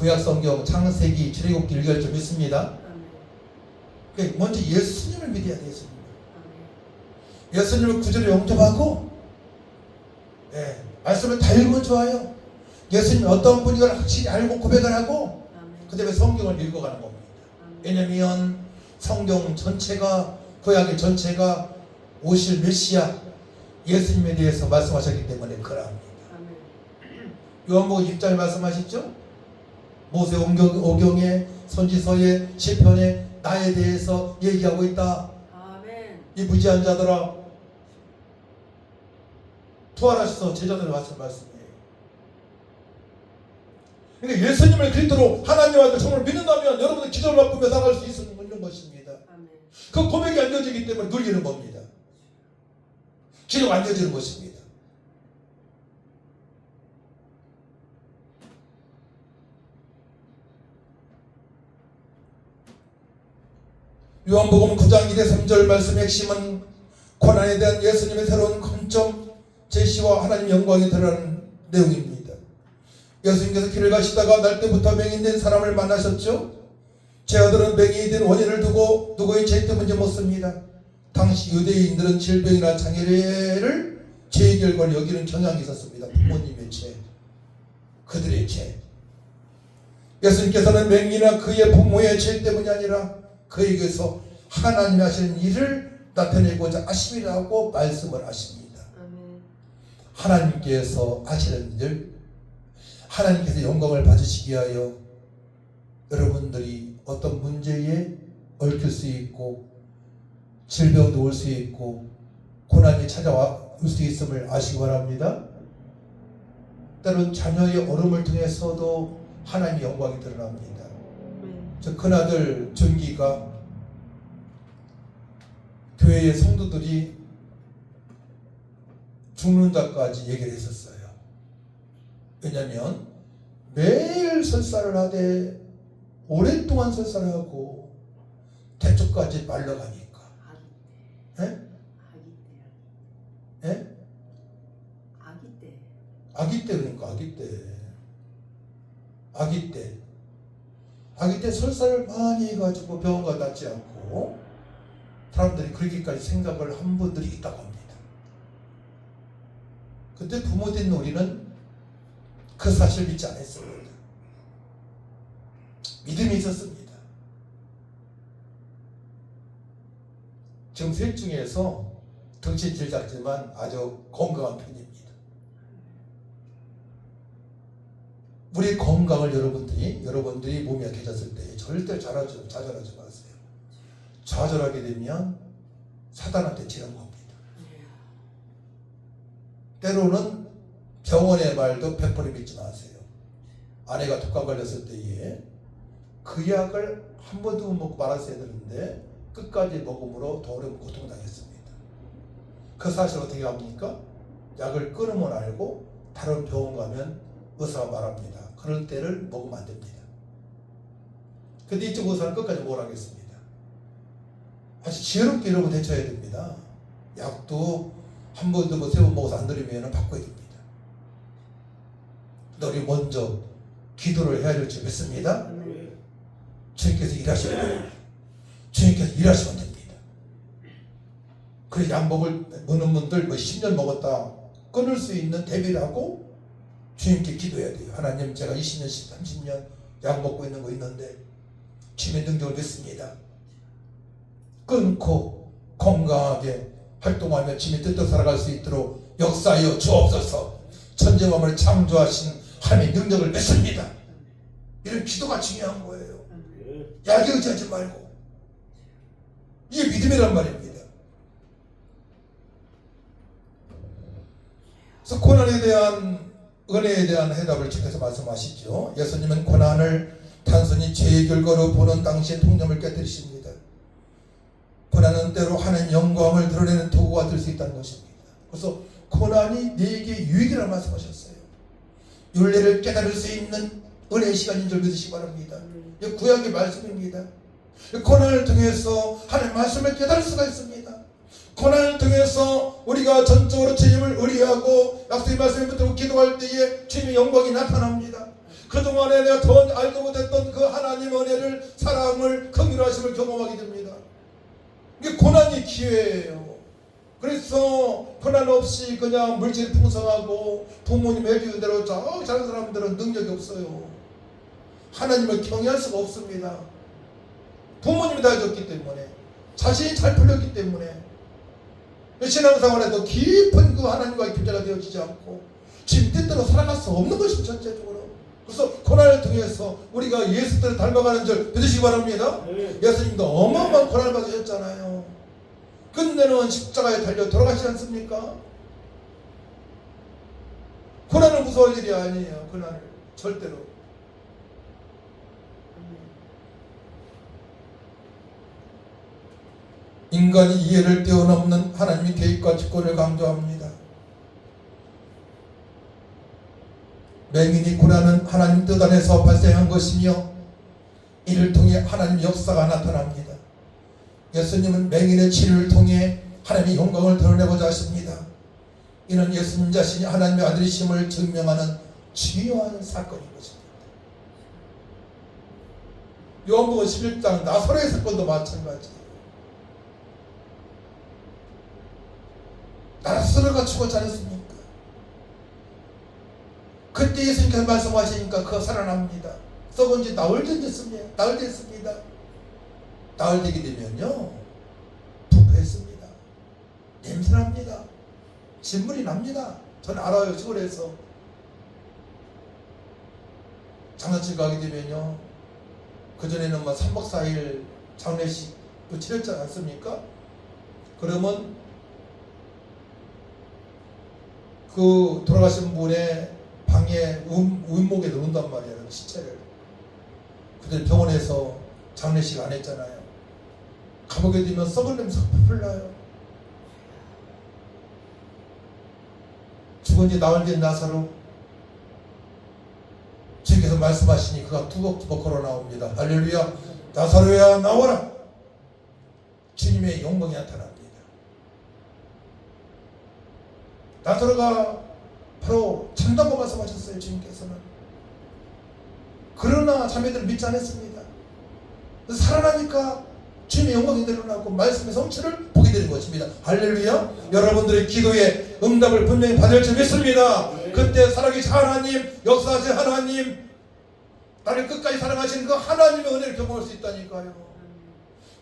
구약성경 창세기 출애굽기 읽을 줄 믿습니다. 아멘. 그러니까 먼저 예수님을 믿어야 돼요. 예수님. 아멘. 예수님을 구주로 영접하고, 예, 말씀을 다 읽으면 좋아요. 예수님 어떤 분이걸 확실히 알고 고백을 하고 아멘. 그 다음에 성경을 읽어가는 겁니다. 아멘. 왜냐면 성경 전체가, 구약의 전체가 오실 메시아 예수님에 대해서 말씀하셨기 때문에 그러합니다. 아멘. 요한복음 6장에 말씀하시죠? 모세 오경에 선지서에 시편에 나에 대해서 얘기하고 있다. 아멘. 이 무지한 자들아, 부활하셔서 제자들을 말씀이에요. 그러니까 예수님을 그리스도로 하나님 아들 정말 믿는다면 여러분은 기적을 맛보며 살아갈 수 있는 것입니다. 아멘. 그 고백이 안 되어지기 때문에 눌리는 겁니다. 기도가 안 되어지는 것입니다. 요한복음 9장 1에 3절 말씀의 핵심은 고난에 대한 예수님의 새로운 관점, 제시와 하나님 영광이 드러나는 내용입니다. 예수님께서 길을 가시다가 날 때부터 맹인된 사람을 만나셨죠. 제 아들은 맹인이 된 원인을 두고 누구의 죄 때문인지 묻습니다. 당시 유대인들은 질병이나 장애를 죄의 결과를 여기는 경향이 있었습니다. 부모님의 죄, 그들의 죄. 예수님께서는 맹인이나 그의 부모의 죄 때문이 아니라 그에게서 하나님이 하시는 일을 나타내고자 하심이라고 말씀을 하십니다. 아멘. 하나님께서 하시는 일, 하나님께서 영광을 받으시기 위하여 여러분들이 어떤 문제에 얽힐 수 있고 질병도 올 수 있고 고난이 찾아올 수 있음을 아시기 바랍니다. 때론 자녀의 어려움을 통해서도 하나님의 영광이 드러납니다. 저 큰아들 준기가 교회의 성도들이 죽는다까지 얘기를 했었어요. 왜냐하면 매일 설사를 하되 오랫동안 설사를 하고 대초까지 말려가니까. 예? 예? 아기 때 그러니까 아기 때 설사를 많이 해가지고 병원 가 낫지 않고 사람들이 그렇게까지 생각을 한 분들이 있다고 합니다. 그때 부모 된 우리는 그 사실 믿지 않았습니다. 믿음이 있었습니다. 지금 셋 중에서 덩치 질 작지만 아주 건강한 편입니다. 우리 건강을 여러분들이 몸이 약해졌을 때 절대 좌절하지 마세요. 좌절하게 되면 사단한테 지는 겁니다. 때로는 병원의 말도 100% 믿지 마세요. 아내가 독감 걸렸을 때에 그 약을 한 번도 먹고 말았어야 되는데 끝까지 먹음으로 더 어려운 고통당했습니다. 그 사실 어떻게 합니까? 약을 끊으면 알고 다른 병원 가면 의사가 말합니다. 그럴 때를 먹으면 안 됩니다. 근데 이쪽 의사는 끝까지 먹으라고 하겠습니다. 아주 지혜롭게 여러분 대처해야 됩니다. 약도 한 번도 뭐 세 번 먹어서 안 들으면 바꿔야 됩니다. 우리 먼저 기도를 해야 될 줄 믿습니다. 주님께서 일하시면 됩니다. 주님께서 일하시면 됩니다. 그래 약 먹는 분들 뭐 10년 먹었다 끊을 수 있는 대비를 하고 주님께 기도해야 돼요. 하나님, 제가 20년씩 30년 약 먹고 있는 거 있는데 주님의 능력을 믿습니다. 끊고 건강하게 활동하며 주님의 뜻대로 살아갈 수 있도록 역사하여 주옵소서. 천지만물을 창조하신 하나님의 능력을 믿습니다. 이런 기도가 중요한 거예요. 약에 의지하지 말고. 이게 믿음이란 말입니다. 그래서 고난에 대한 은혜에 대한 해답을 주께서 말씀하시죠. 예수님은 고난을 단순히 죄의 결과로 보는 당시의 통념을 깨뜨리십니다. 고난은 때로 하나님 영광을 드러내는 도구가 될 수 있다는 것입니다. 그래서 고난이 네게 유익이라고 말씀하셨어요. 윤례를 깨달을 수 있는 은혜의 시간인 줄 믿으시기 바랍니다. 이 구약의 말씀입니다. 고난을 통해서 하나님의 말씀을 깨달을 수가 있습니다. 고난을 통해서 우리가 전적으로 주님을 의뢰하고 약속의 말씀을 붙들고 기도할 때에 주님의 영광이 나타납니다. 그동안에 내가 더 알고 못했던 그 하나님 은혜를, 사랑을, 긍휼하심을 경험하게 됩니다. 이게 고난이 기회예요. 그래서 고난 없이 그냥 물질이 풍성하고 부모님 해주는 대로 잘하는 사람들은 능력이 없어요. 하나님을 경외할 수가 없습니다. 부모님이 다 해줬기 때문에, 자신이 잘 풀렸기 때문에, 신앙생활에도 깊은 그 하나님과의 교제가 되어지지 않고 지금 뜻대로 살아갈 수 없는 것이 전체적으로. 그래서 고난을 통해서 우리가 예수님을 닮아가는 줄 믿으시기 바랍니다. 예수님도 어마어마한 고난을 받으셨잖아요. 끝내는 십자가에 달려 돌아가시지 않습니까? 고난을 무서워할 일이 아니에요. 고난을 절대로. 인간이 이해를 뛰어넘는 하나님의 계획과 주권을 강조합니다. 맹인이 고난은 하나님 뜻 안에서 발생한 것이며 이를 통해 하나님 역사가 나타납니다. 예수님은 맹인의 치료를 통해 하나님의 영광을 드러내고자 하십니다. 이는 예수님 자신이 하나님의 아들이심을 증명하는 중요한 사건인 것입니다. 요한복음 11장 나사로의 사건도 마찬가지예요. 나사로가 죽었지 않았습니까? 그때 예수님께서 말씀하시니까 그가 살아납니다. 썩은 지 나흘 됐습니다. 나흘 되게 되면요, 부패했습니다. 냄새납니다. 진물이 납니다. 저는 알아요. 시골에서 장난칠 가게 되면요, 그전에는 3박 4일 장례식도 치렀지 않습니까? 그러면 그 돌아가신 분의 방에 운목에 넣는단 말이에요. 시체를. 그때 병원에서 장례식 안 했잖아요. 가보게 되면 썩은 냄새가 풀풀 나요. 죽은 지 나흘 된 나사로, 주님께서 말씀하시니 그가 투벅투벅 걸어 나옵니다. 할렐루야. 나사로야 나와라. 주님의 영광이 나타납니다. 나사로가 바로 참다고 말씀하셨어요. 주님께서는. 그러나 자매들은 믿지 않았습니다. 살아나니까 주님의 영광이 드러나고 말씀의 성취를 보게 되는 것입니다. 할렐루야. 여러분들의 기도에 응답을 분명히 받을 줄 믿습니다. 그때 살아계신 하나님, 역사하신 하나님, 나를 끝까지 사랑하신 그 하나님의 은혜를 경험할 수 있다니까요.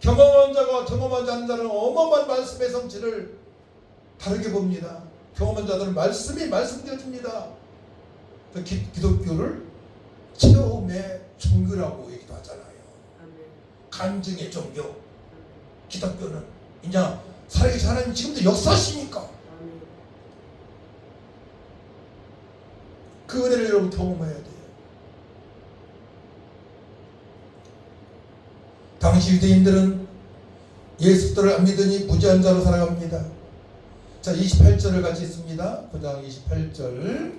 경험한 자가 경험하지 않는 자는 어마어마한 말씀의 성취를 다르게 봅니다. 경험한 자들은 말씀이 말씀되어집니다. 기독교를 체험의 종교라고 얘기도 하잖아요. 간증의 종교. 기독교는 이제 살아계신 하나님 지금도 역사하시니까 그 은혜를 여러분 경험해야 돼요. 당시 유대인들은 예수들을 안 믿으니 무지한 자로 살아갑니다. 자, 28절을 같이 있습니다. 9장 28절.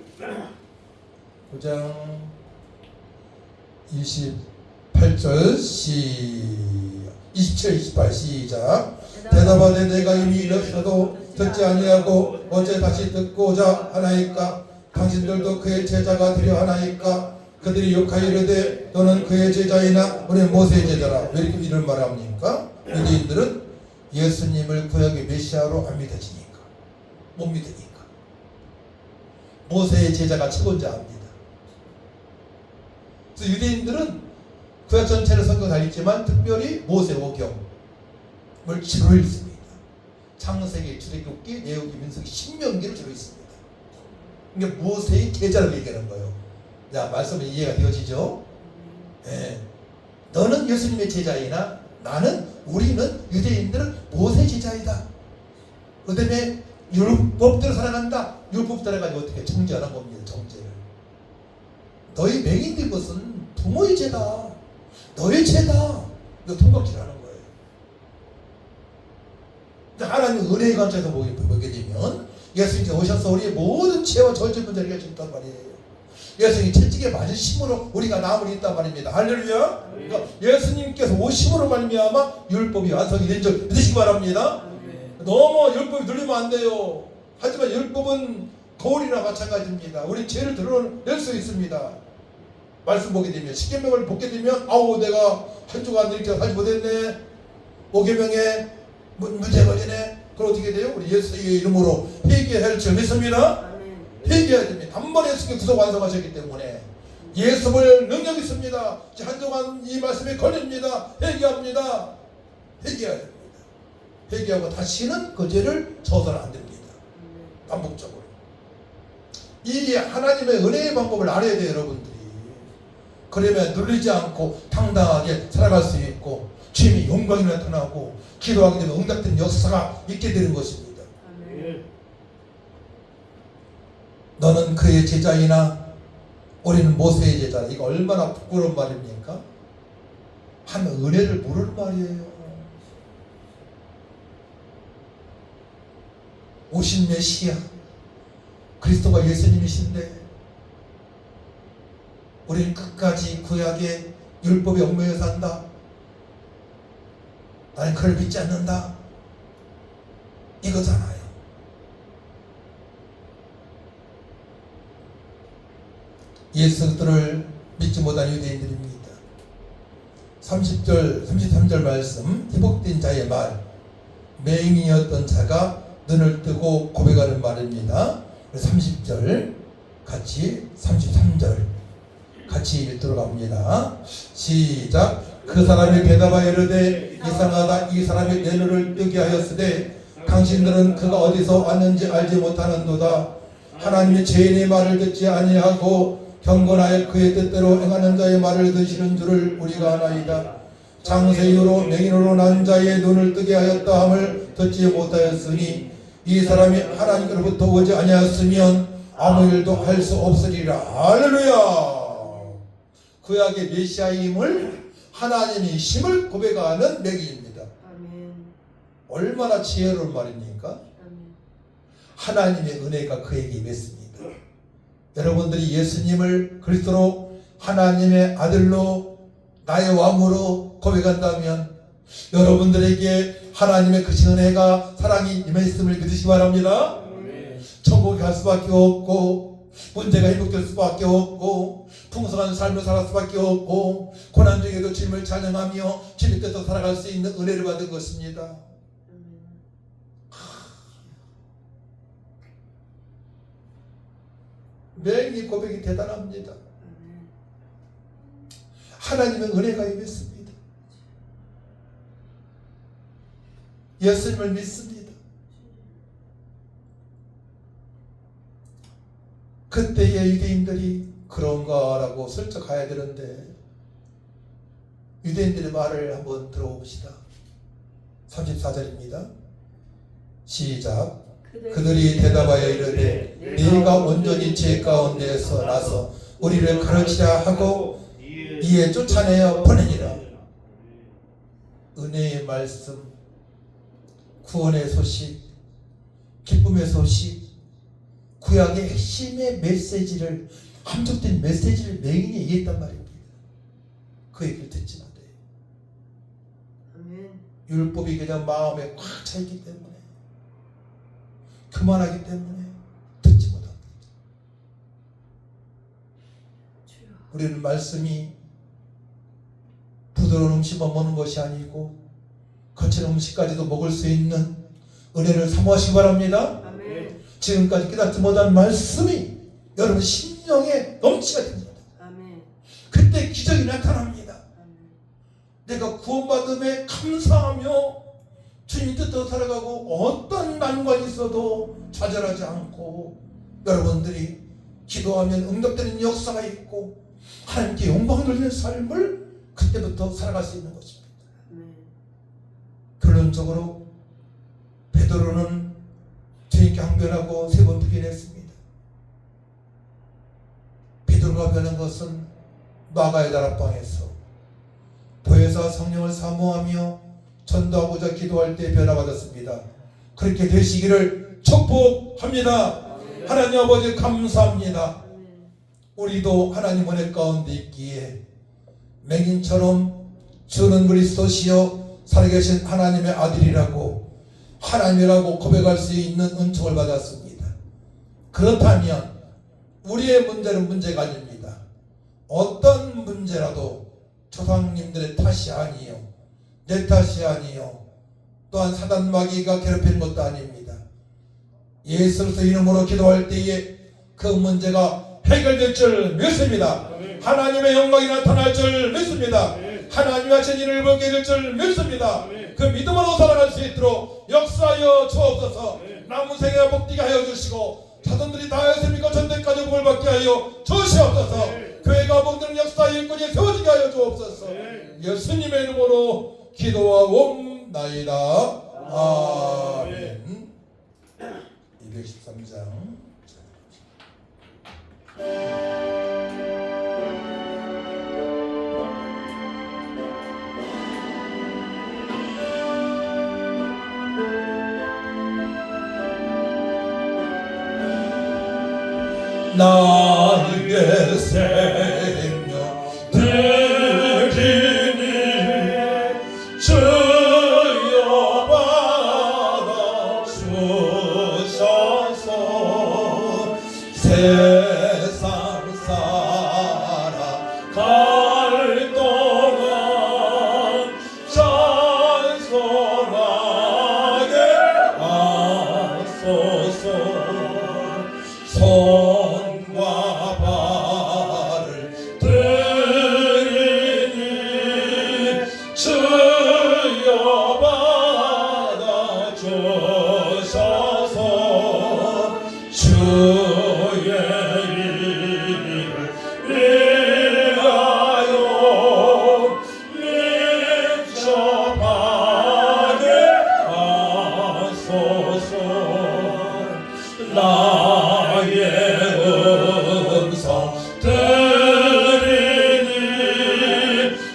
9장 28절 27, 28 시작. 대답하되 내가 이미 이르셔도 듣지 아니하고 어째 다시 듣고자 하나이까? 당신들도 그의 제자가 되려 하나이까? 그들이 욕하여 이르되 너는 그의 제자이나 우리는 모세의 제자라. 왜 이렇게 이런 말을 합니까? 유대인들은 예수님을 구약의 메시아로 안 믿어지니까, 못 믿으니까. 모세의 제자가 최고인지 압니다. 그래서 유대인들은 구약 전체를 성경 다 읽지만 특별히 모세 오경을 주로 읽습니다. 창세기, 출애굽기, 레위기, 민수기, 신명기를 주로 읽습니다. 그러니까 모세의 제자를 얘기하는 거예요. 자, 말씀이 이해가 되어지죠? 네. 너는 예수님의 제자이나 우리는 유대인들은 모세 제자이다. 그 다음에 율법대로 살아간다. 율법 따라가지고 어떻게 정죄하는 겁니다. 정죄를. 너희 맹인된 것은 부모의 죄다. 너의 죄다. 이거 통각질하는 거예요. 하나님 은혜의 관점에서 보게 되면 예수님께서 오셔서 우리의 모든 죄와 저주의 문제를 해주셨단 말이에요. 예수님이 채찍에 맞으심으로 우리가 나음을 있단 말입니다. 할렐루야. 그러니까 예수님께서 오심으로 말미암아 율법이 완성이 된 줄 믿으시기 바랍니다. 너무 율법이 눌리면 안 돼요. 하지만 율법은 거울이나 마찬가지입니다. 우리 죄를 드러낼 수 있습니다. 말씀 보게 되면, 십계명을 보게 되면, 아우 내가 한 주간 이렇게 살지 못했네, 5계명에 문제 걸리네. 그럼 어떻게 돼요? 우리 예수의 이름으로 회개할 정했습니다. 아멘. 회개해야 됩니다. 단번에 예수께 구속 완성하셨기 때문에 예수를 능력이 있습니다. 한 주간 이 말씀에 걸립니다. 회개합니다. 회개해야 됩니다. 회개하고 다시는 그 죄를 져서는 안 됩니다. 반복적으로. 이게 하나님의 은혜의 방법을 알아야 돼요, 여러분들이. 그러면 눌리지 않고 당당하게 살아갈 수 있고 주님의 영광이 나타나고 기도하게 되면 응답된 역사가 있게 되는 것입니다. 아멘. 너는 그의 제자이나 우리는 모세의 제자. 이거 얼마나 부끄러운 말입니까? 한 은혜를 모르는 말이에요. 오신 메시아 그리스도가 예수님이신데 우리는 끝까지 구약의 율법에 얽매여 산다. 나는 그를 믿지 않는다. 이거잖아요. 예수들을 믿지 못한 유대인들입니다. 30절, 33절 말씀, 회복된 자의 말, 맹인이었던 자가 눈을 뜨고 고백하는 말입니다. 30절 같이 33절 같이 읽도록 합니다. 시작. 그 사람이 대답하여 이르되 이상하다. 이 사람이 내 눈을 뜨게 하였으되 당신들은 그가 어디서 왔는지 알지 못하는도다. 하나님이 죄인의 말을 듣지 아니하고 경건하여 그의 뜻대로 행하는 자의 말을 듣시는 줄을 우리가 아나이다. 장세 이후로 맹인으로 난 자의 눈을 뜨게 하였다 함을 듣지 못하였으니 이 사람이 하나님께로부터 오지 아니하였으면 아무 일도 할 수 없으리라. 할렐루야. 구약의 메시아임을 하나님의 힘을 고백하는 맹인입니다. 아멘. 얼마나 지혜로운 말입니까? 아멘. 하나님의 은혜가 그에게 임했습니다. 여러분들이 예수님을 그리스도로 하나님의 아들로 나의 왕으로 고백한다면 여러분들에게 하나님의 크신 은혜가 사랑이 임했음을 믿으시기 바랍니다. 천국에 갈 수밖에 없고 문제가 회복될 수밖에 없고 풍성한 삶을 살 수밖에 없고 고난 중에도 주님을 찬양하며 주님 뜻대로 살아갈 수 있는 은혜를 받은 것입니다. 매일 이 고백이 대단합니다. 하나님의 은혜가 임했습니다. 예수님을 믿습니다. 그때의 유대인들이 그런가라고 슬쩍 가야 되는데 유대인들의 말을 한번 들어봅시다. 34절입니다. 시작. 그들이 대답하여 이르되 네가 온전히 죄 가운데에서 나서 우리를 가르치라 하고 이에 쫓아내어 보내니라. 은혜의 말씀, 구원의 소식, 기쁨의 소식, 구약의 핵심의 메시지를, 함축된 메시지를 맹인이 얘기했단 말입니다. 그 얘기를 듣지 못해요. 아멘. 율법이 그냥 마음에 꽉 차있기 때문에, 그만하기 때문에 듣지 못합니다. 우리는 말씀이 부드러운 음식만 먹는 것이 아니고 거친 음식까지도 먹을 수 있는 은혜를 사모하시기 바랍니다. 아멘. 지금까지 깨닫지 못한 말씀이 여러분 심령에 넘치게 됩니다. 아멘. 그때 기적이 나타납니다. 아멘. 내가 구원받음에 감사하며 주님 뜻대로 살아가고 어떤 난관이 있어도 좌절하지 않고 여러분들이 기도하면 응답되는 역사가 있고 하나님께 영광 돌리는 삶을 그때부터 살아갈 수 있는 것입니다. 아멘. 결론적으로 베드로는 주님께 항변하고 3번 부인했습니다. 베드로가 변한 것은 마가의 다락방에서 보혜사 성령을 사모하며 전도하고자 기도할 때 변화받았습니다. 그렇게 되시기를 축복합니다. 하나님 아버지 감사합니다. 우리도 하나님 은혜 가운데 있기에 맹인처럼 주는 그리스도시여 살아계신 하나님의 아들이라고 하나님이라고 고백할 수 있는 은총을 받았습니다. 그렇다면 우리의 문제는 문제가 아닙니다. 어떤 문제라도 조상님들의 탓이 아니요, 내 탓이 아니요, 또한 사단 마귀가 괴롭히는 것도 아닙니다. 예수 그리스도 이름으로 기도할 때에 그 문제가 해결될 줄 믿습니다. 하나님의 영광이 나타날 줄 믿습니다. 하나님의 진리를 보게 될 줄 믿습니다. 그 믿음으로 살아갈 수 있도록 역사하여 주옵소서. 남은 생애가 복되게 하여 주시고 자손들이 다하여서 믿고 전대까지 복을 받게 하여 주시옵소서. 교회가 복되는 역사의 일꾼이 세워지게 하여 주옵소서. 예수님의 이름으로 기도하옵나이다. 아멘. 213장 나에게 생명 드리니 주여 받아 주셔서 세상 살아갈 동안 찬송하게 하소서. 손과 발을 들이니 주여 받아 주셔서 주의 이름을 위하여 linchop하게 하소서. 나의 음성 들으니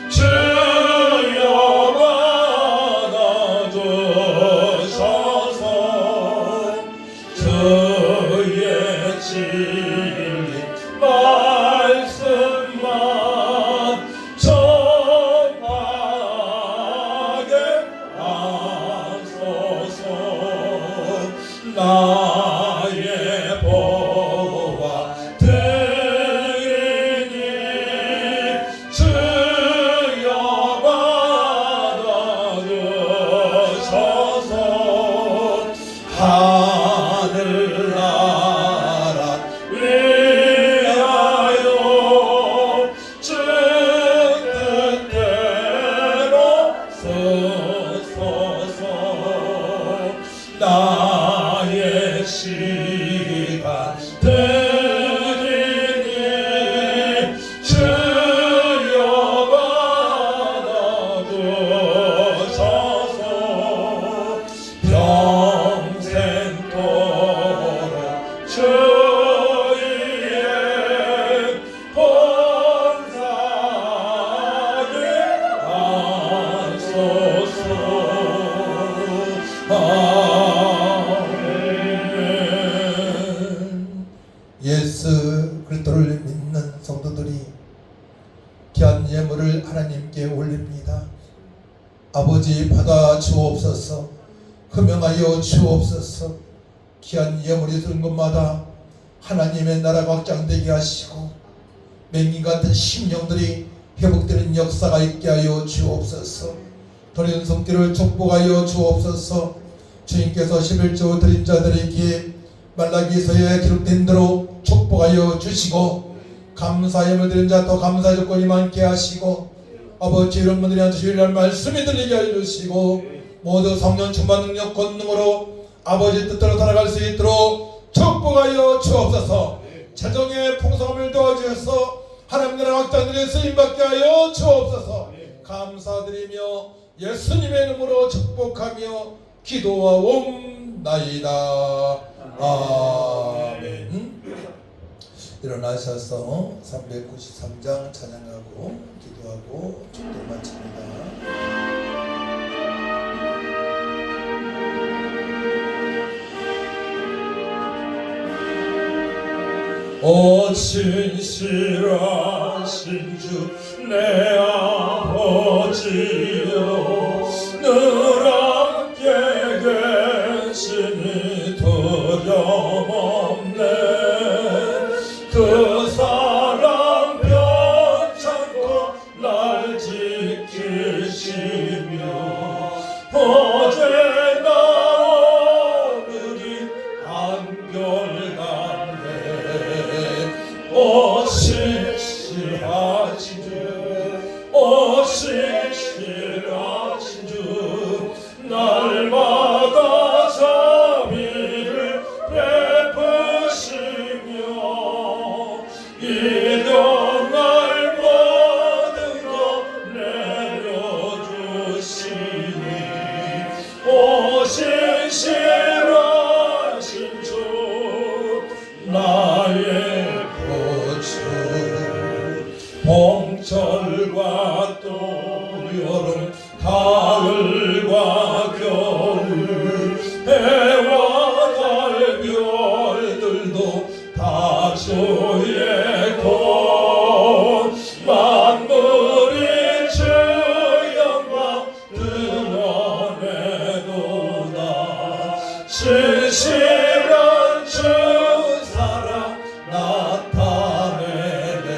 주여 받아 주셔서 주의 진리 말씀만 전하게 하소서. 나의 보화 드리니 주여 받아 주셔서 하늘나라 위하여 주 뜻대로 쓰소서. 나의 시간 드리니 주여 받아 주셔서 평생토록 주의 본사게 하소서. 예수 그리스도를 믿는 성도들이 귀한 예물을 하나님께 올립니다. 아버지 받아 주옵소서. 흠명하여 주옵소서. 귀한 예물이 드는 것마다 하나님의 나라가 확장되게 하시고 맹인 같은 심령들이 회복되는 역사가 있게 하여 주옵소서. 드린 손길을 축복하여 주옵소서. 주님께서 11조 드린 자들에게 말라기서에 기록된 대로 축복하여 주시고 감사함을 드린 자 더 감사 조건이 많게 하시고 아버지 이런 분들이 주일날 말씀이 들리게 하여 주시고 모두 성령 충만 능력 권능으로 아버지 뜻대로 살아갈 수 있도록 축복하여 주옵소서. 재정의 풍성함을 도와주셔서 하나님 나라 확장들의 쓰임받게 하여 주옵소서. 감사드리며 예수님의 이름으로 축복하며 기도하옵나이다. 아멘. 일어나셔서 393장 찬양하고 기도하고 축도 마칩니다. 오 진실하신 주 내 아버지여 늘 함께 계시니 두려움 없네. 그 사랑 변 신실하신 주 나의 보주 봄철과 또 여름 가을과 겨울 해와 달 별들도 다 주의 것 만물이 주 영광 드러내도다 신실한 주 사랑 나타내네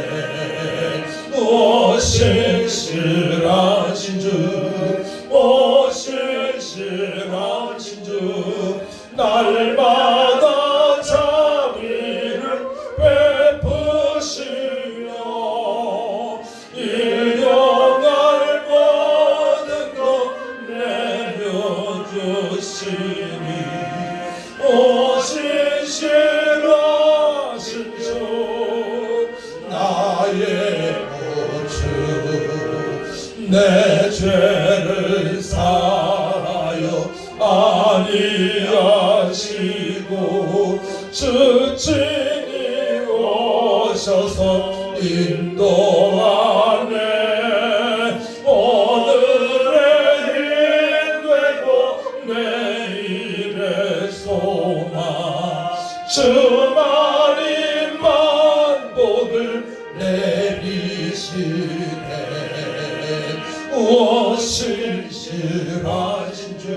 오 신실하신 주 오 신실하신 주 날마다 자비를 베푸시며 일용할 모든 것 내려주시니 오 신실하신 주 나의 보주 내 죄를 사하여 아니하시고 주친이 오셔서 인도하네 오늘의 힘 되고 내일의 소망 주만이 만복을 내리시네 오 신실하신 주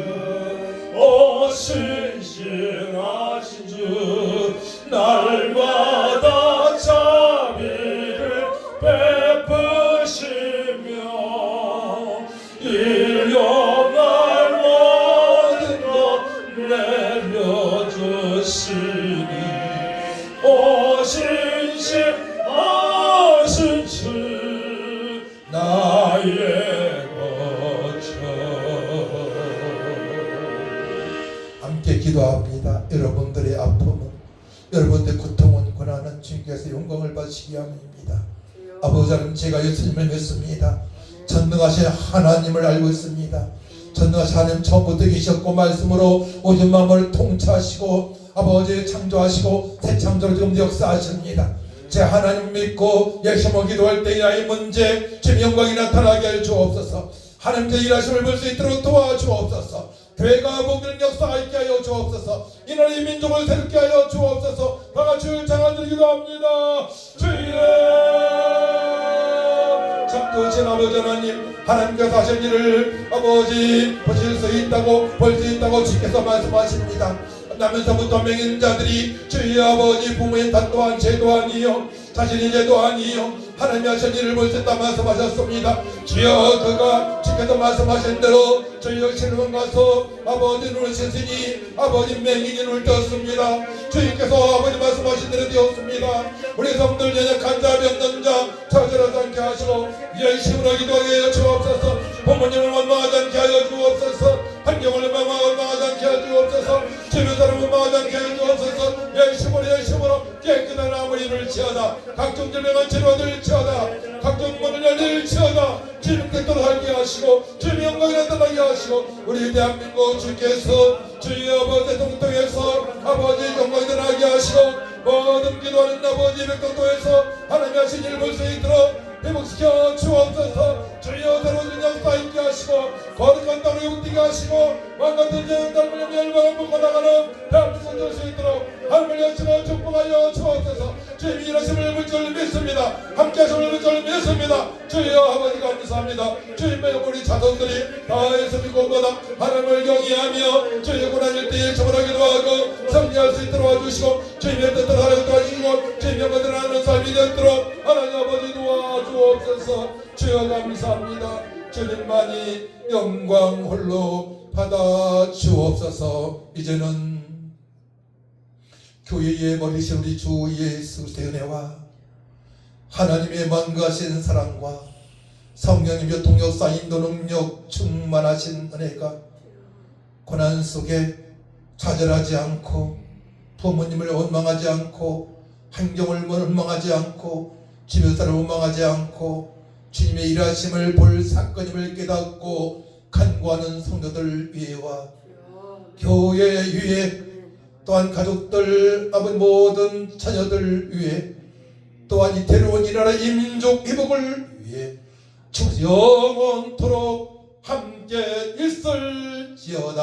오 신실하신 주 날마다 자비를 베푸시며 일용할 모든 것 내려주시니 오 신실하신 주 나의 거처 함께 기도합니다. 여러분들의 아픔은 여러분들의 고통은 고난은 주님께서 영광을 받으시기 위함입니다. 아버지 하나님 제가 예수님을 믿습니다. 전능하신 하나님을 알고 있습니다. 전능하신 하나님 처음부터 계셨고 말씀으로 오직 마음을 통치하시고 아버지 창조하시고 새 창조로 지금 역사하십니다. 제 하나님 믿고 열심히 기도할 때 이 문제 주님 영광이 나타나게 할 주옵소서. 하나님의 일하심을 볼 수 있도록 도와주옵소서. 교회가 복된 역사 있게 하여 주옵소서. 이 나라의 민족을 새롭게 하여 주옵소서. 다같이 찬양을 기도합니다. 주여 참되신 아버지 하나님 하나님께서 하신 일을 아버지 보실 수 있다고 볼 수 있다고 주께서 말씀하십니다. 나면서부터 맹인 자들이 주의 아버지 부모의 탓 또한 죄도 아니요 자신의 죄도 아니요 하나님이 하신 일을 볼 수 있다 말씀하셨습니다. 주여 그가 주께서 말씀하신 대로 주여 신문 가서 아버지 눈을 씻으니 아버지 맹인이 눈을 떴습니다. 주님께서 아버지 말씀하신 대로 되었습니다. 우리 성들 연약한 자 병든 자 처절하지 않게 하시고 열심으로 기도하게 하여 주옵소서. 부모님을 원망하지 않게 하여 주옵소서. 환경을 원망하지 않게 하여 주옵소서. 주변 사람을 원망하지 않게 하여 주옵소서. 열심으로 깨끗한 아무리를 지어다 각종 질병을 치료될지어다 각종 문을 열릴지어다 주님 뜻대로 살게 하시고 주님 영광이 나타나게 하시고 우리 대한민국 주께서 주여 아버지 동통에서 아버지 영광이 나타나게 하시고 모든 기도하는 아버지 백성도에서 하나님이 하신 일을 볼 수 있도록 회복시켜 주옵소서. 주여 새로운 역사 있게 하시고 거룩한 땅을 용띠게 하시고 왕같은 죄악을 멸망을 먹고 나가는 대한민국 될 수 있도록 하나님을 여시고 축복하여 주옵소서. 주님이 일하심을 볼 줄 믿습니다. 함께 하심을 볼 줄 믿습니다. 주여 아버지 감사합니다. 주님의 우리 자손들이 다해서 믿고 보다 하나님을 경외하며 주의 고난일 때에 처벌하기도 하고 승리할 수 있도록 도와주시고 주님의 뜻대로 살아가게 도와주시고 주님의 것들을 하는 삶이 되도록 하나님 아버지 도와주옵소서. 주여 감사합니다. 주님만이 영광 홀로 받아 주옵소서. 이제는 교회의 머리신 우리 주 예수 그리스도의 은혜와 하나님의 만가신 사랑과 성령님의 통역사 인도 능력 충만하신 은혜가 고난 속에 좌절하지 않고 부모님을 원망하지 않고 환경을 원망하지 않고 주변 사람을 원망하지 않고 주님의 일하심을 볼 사건임을 깨닫고 간구하는 성도들 위에와 교회 위에 또한 가족들 아버지 모든 자녀들 위해 또한 이태로운 이 나라 이 민족 회복을 위해 주 영원토록 함께 있을지어다.